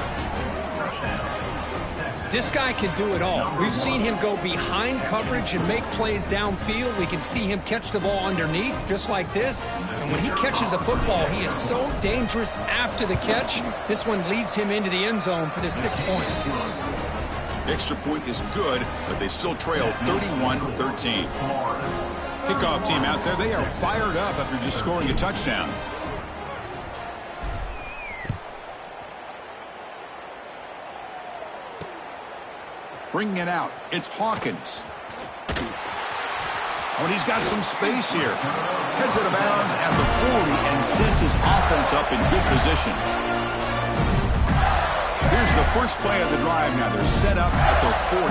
This guy can do it all. We've seen him go behind coverage and make plays downfield. We can see him catch the ball underneath, just like this. And when he catches a football, he is so dangerous after the catch. This one leads him into the end zone for the 6 points. Extra point is good, but they still trail 31-13. Kickoff team out there, they are fired up after just scoring a touchdown. Bringing it out, it's Hawkins. Oh, and he's got some space here. Heads out of bounds at the 40 and sends his offense up in good position. Here's the first play of the drive now. They're set up at the 40.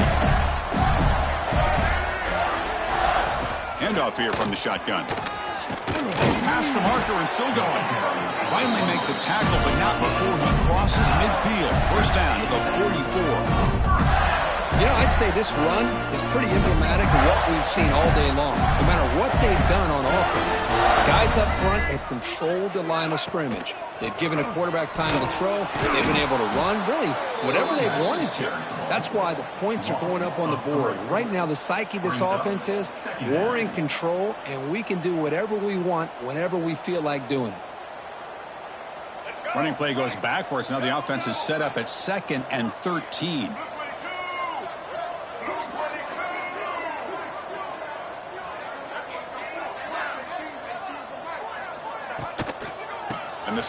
Handoff here from the shotgun. He's past the marker and still going. Finally make the tackle, but not before he crosses midfield. First down at the 44. You know, I'd say this run is pretty emblematic of what we've seen all day long. No matter what they've done on offense, the guys up front have controlled the line of scrimmage. They've given a quarterback time to throw. They've been able to run, really, whatever they've wanted to. That's why the points are going up on the board. Right now, the psyche of this offense is we're in control, and we can do whatever we want whenever we feel like doing it. Running play goes backwards. Now the offense is set up at 2nd and 13.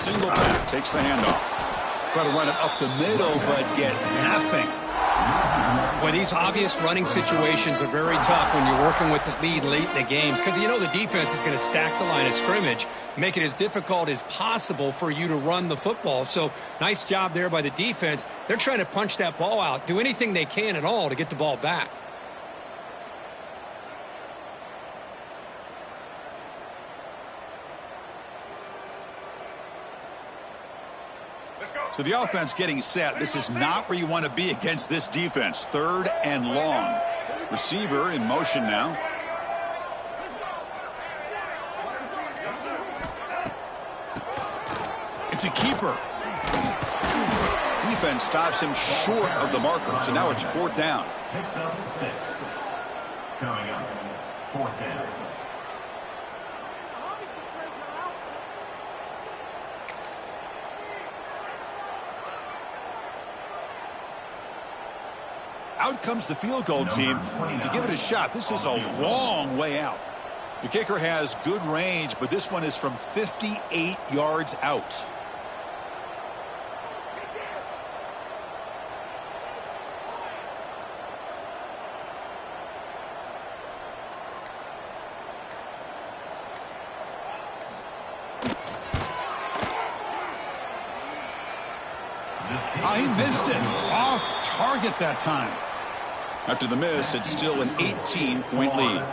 Single back, takes the handoff. Try to run it up the middle, but get nothing. Boy, these obvious running situations are very tough when you're working with the lead late in the game because you know the defense is going to stack the line of scrimmage, make it as difficult as possible for you to run the football. So nice job there by the defense. They're trying to punch that ball out, do anything they can at all to get the ball back. So the offense getting set. This is not where you want to be against this defense. 3rd and long. Receiver in motion now. It's a keeper. Defense stops him short of the marker. So now it's 4th down. Picks up 6. Coming up, 4th down. Out comes the field goal team to give it a shot. This is a long way out. The kicker has good range, but this one is from 58 yards out. He missed it. Off target that time. After the miss, it's still an 18-point lead.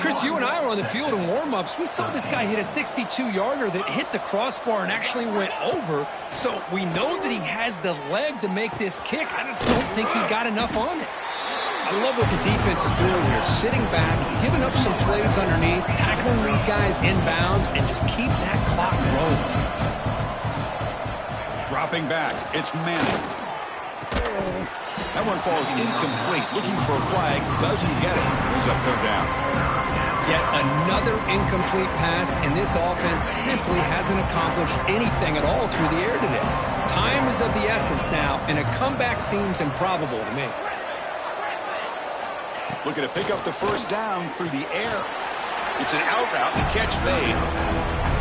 Chris, you and I were on the field in warm-ups. We saw this guy hit a 62-yarder that hit the crossbar and actually went over. So we know that he has the leg to make this kick. I just don't think he got enough on it. I love what the defense is doing here. Sitting back, giving up some plays underneath, tackling these guys inbounds, and just keep that clock rolling. Dropping back, it's Manning. That one falls incomplete. Looking for a flag, doesn't get it. Brings up 3rd down. Yet another incomplete pass, and this offense simply hasn't accomplished anything at all through the air today. Time is of the essence now, and a comeback seems improbable to me. Looking to pick up the 1st down through the air. It's an out route, the catch made.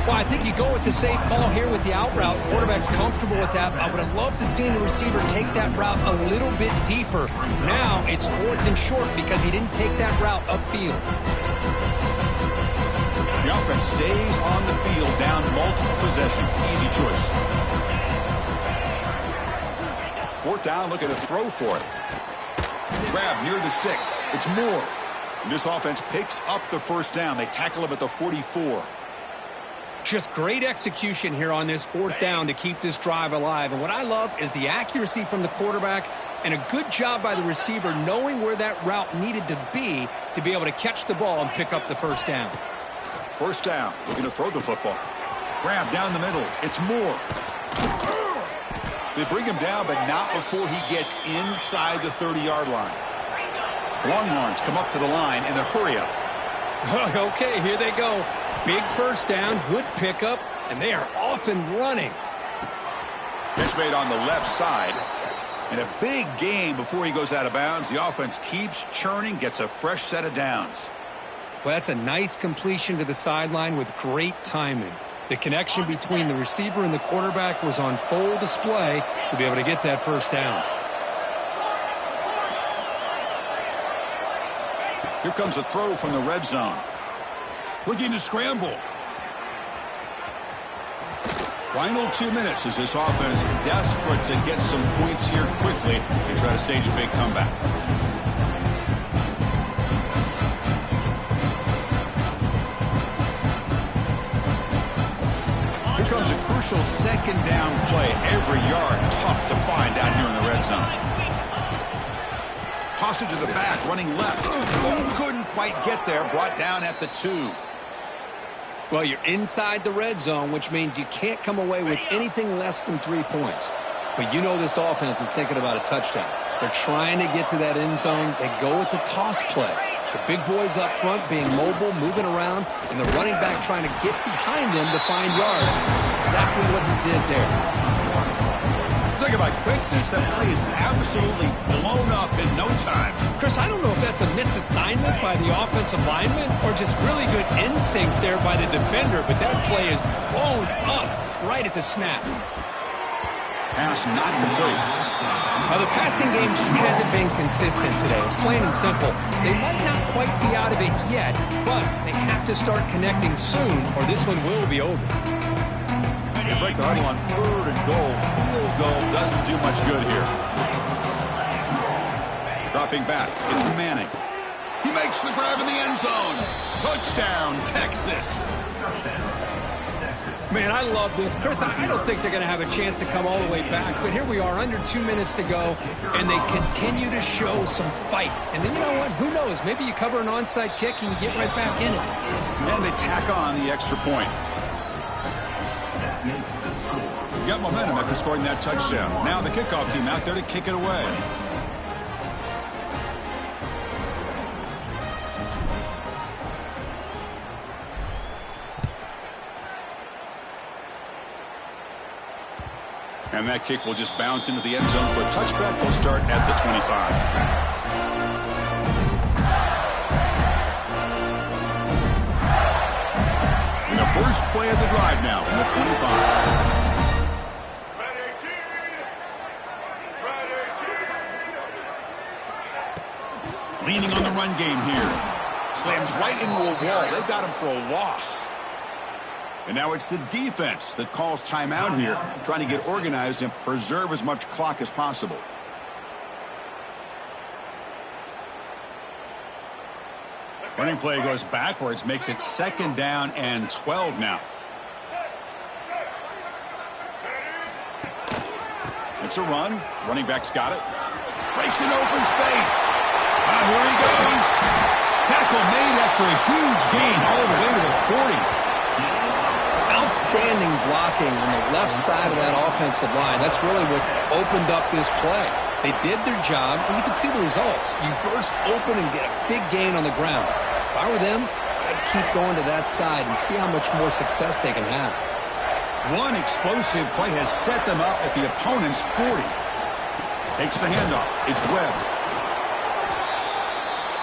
Well, I think you go with the safe call here with the out route. Quarterback's comfortable with that. I would have loved to see the receiver take that route a little bit deeper. Now it's 4th and short because he didn't take that route upfield. The offense stays on the field down multiple possessions. Easy choice. 4th down, look at a throw for it. Grab near the sticks. It's Moore. And this offense picks up the 1st down. They tackle him at the 44. Just great execution here on this 4th down to keep this drive alive. And what I love is the accuracy from the quarterback and a good job by the receiver knowing where that route needed to be able to catch the ball and pick up the 1st down. 1st down, looking to throw the football. Grab down the middle. It's Moore. They bring him down, but not before he gets inside the 30-yard line. Longhorns come up to the line in the hurry up. Okay, here they go. Big 1st down, good pickup, and they are off and running. Catch made on the left side. And a big gain before he goes out of bounds. The offense keeps churning, gets a fresh set of downs. Well, that's a nice completion to the sideline with great timing. The connection between the receiver and the quarterback was on full display to be able to get that 1st down. Here comes a throw from the red zone. Looking to scramble. Final 2 minutes as this offense desperate to get some points here quickly and try to stage a big comeback. Here comes a crucial 2nd down play. Every yard tough to find down here in the red zone. Toss it to the back, running left. Couldn't quite get there, brought down at the 2. Well, you're inside the red zone, which means you can't come away with anything less than 3 points. But you know this offense is thinking about a touchdown. They're trying to get to that end zone. They go with the toss play. The big boys up front being mobile, moving around, and the running back trying to get behind them to find yards. That's exactly what he did there. Talking about quickness, that play is absolutely blown up in no time. Chris, I don't know if that's a misassignment by the offensive lineman or just really good instincts there by the defender, but that play is blown up. right at the snap. Pass not complete. Now, the passing game just hasn't been consistent today. It's plain and simple. They might not quite be out of it yet, but they have to start connecting soon, or this one will be over. They break the huddle on 3rd and goal. Field goal doesn't do much good here. Dropping back, it's Manning. He makes the grab in the end zone. Touchdown, Texas. Man, I love this. Chris, I don't think they're going to have a chance to come all the way back, but here we are, under 2 minutes to go, and they continue to show some fight. And then, you know what? Who knows? Maybe you cover an onside kick and you get right back in it. And they tack on the extra point. You got momentum after scoring that touchdown. Now the kickoff team out there to kick it away. And that kick will just bounce into the end zone for a touchback. They'll start at the 25. And the first play of the drive now from the 25. Leaning on the run game here. Slams right into a wall. They've got him for a loss. And now it's the defense that calls timeout here, trying to get organized and preserve as much clock as possible. Running play goes backwards, makes it 2nd down and 12 now. It's a run. Running back's got it. Breaks in open space. Here he goes. Tackle made after a huge gain all the way to the 40. Outstanding blocking on the left side of that offensive line. That's really what opened up this play. They did their job, and you can see the results. You burst open and get a big gain on the ground. If I were them, I'd keep going to that side and see how much more success they can have. One explosive play has set them up at the opponent's 40. Takes the handoff. It's Webb.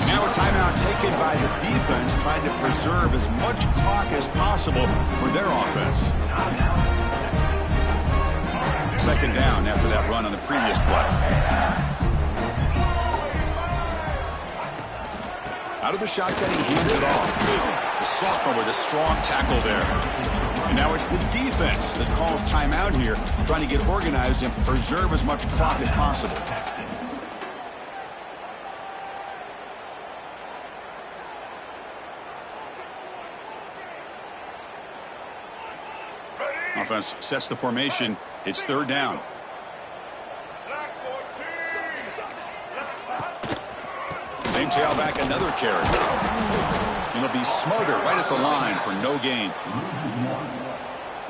And now a timeout taken by the defense, trying to preserve as much clock as possible for their offense. 2nd down after that run on the previous play. Out of the shotgun, he hands it off. The sophomore with a strong tackle there. And now it's the defense that calls timeout here, trying to get organized and preserve as much clock as possible. Offense sets the formation. It's 3rd down. Same tailback, another carry. And he'll be smarter right at the line for no gain.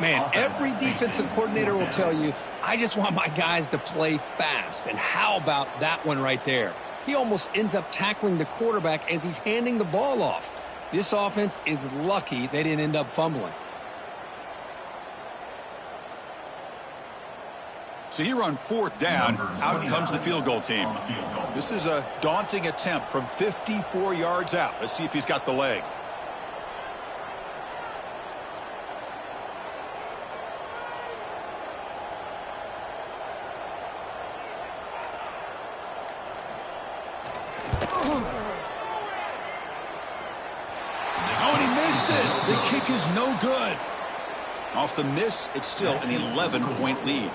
Man, every defensive coordinator will tell you, I just want my guys to play fast. And how about that one right there? He almost ends up tackling the quarterback as he's handing the ball off. This offense is lucky they didn't end up fumbling. So here on 4th down, out comes the field goal team. This is a daunting attempt from 54 yards out. Let's see if he's got the leg. Oh, and he missed it. The kick is no good. Off the miss, it's still an 11-point lead.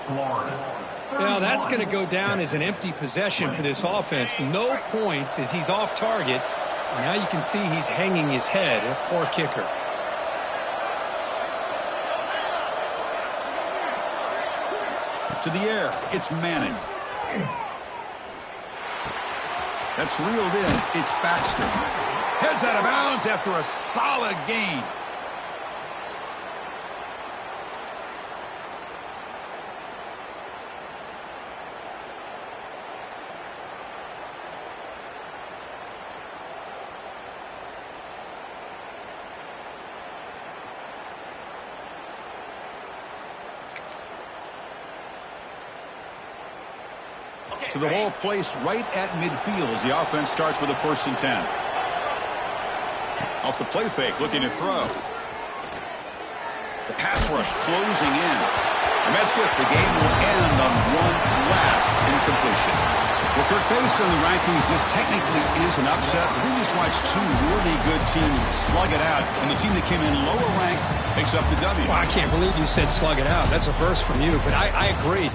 Now, that's going to go down as an empty possession for this offense. No points as he's off target. And now you can see he's hanging his head. A poor kicker. To the air, it's Manning. That's reeled in. It's Baxter. Heads out of bounds after a solid gain. To the ball placed right at midfield as the offense starts with a 1st and 10. Off the play fake, looking to throw. The pass rush closing in. And that's it. The game will end on one last incompletion. Well, Kirk, based on the rankings, this technically is an upset. But we just watched two really good teams slug it out, and the team that came in lower ranked picks up the W. Well, I can't believe you said slug it out. That's a first from you, but I agree.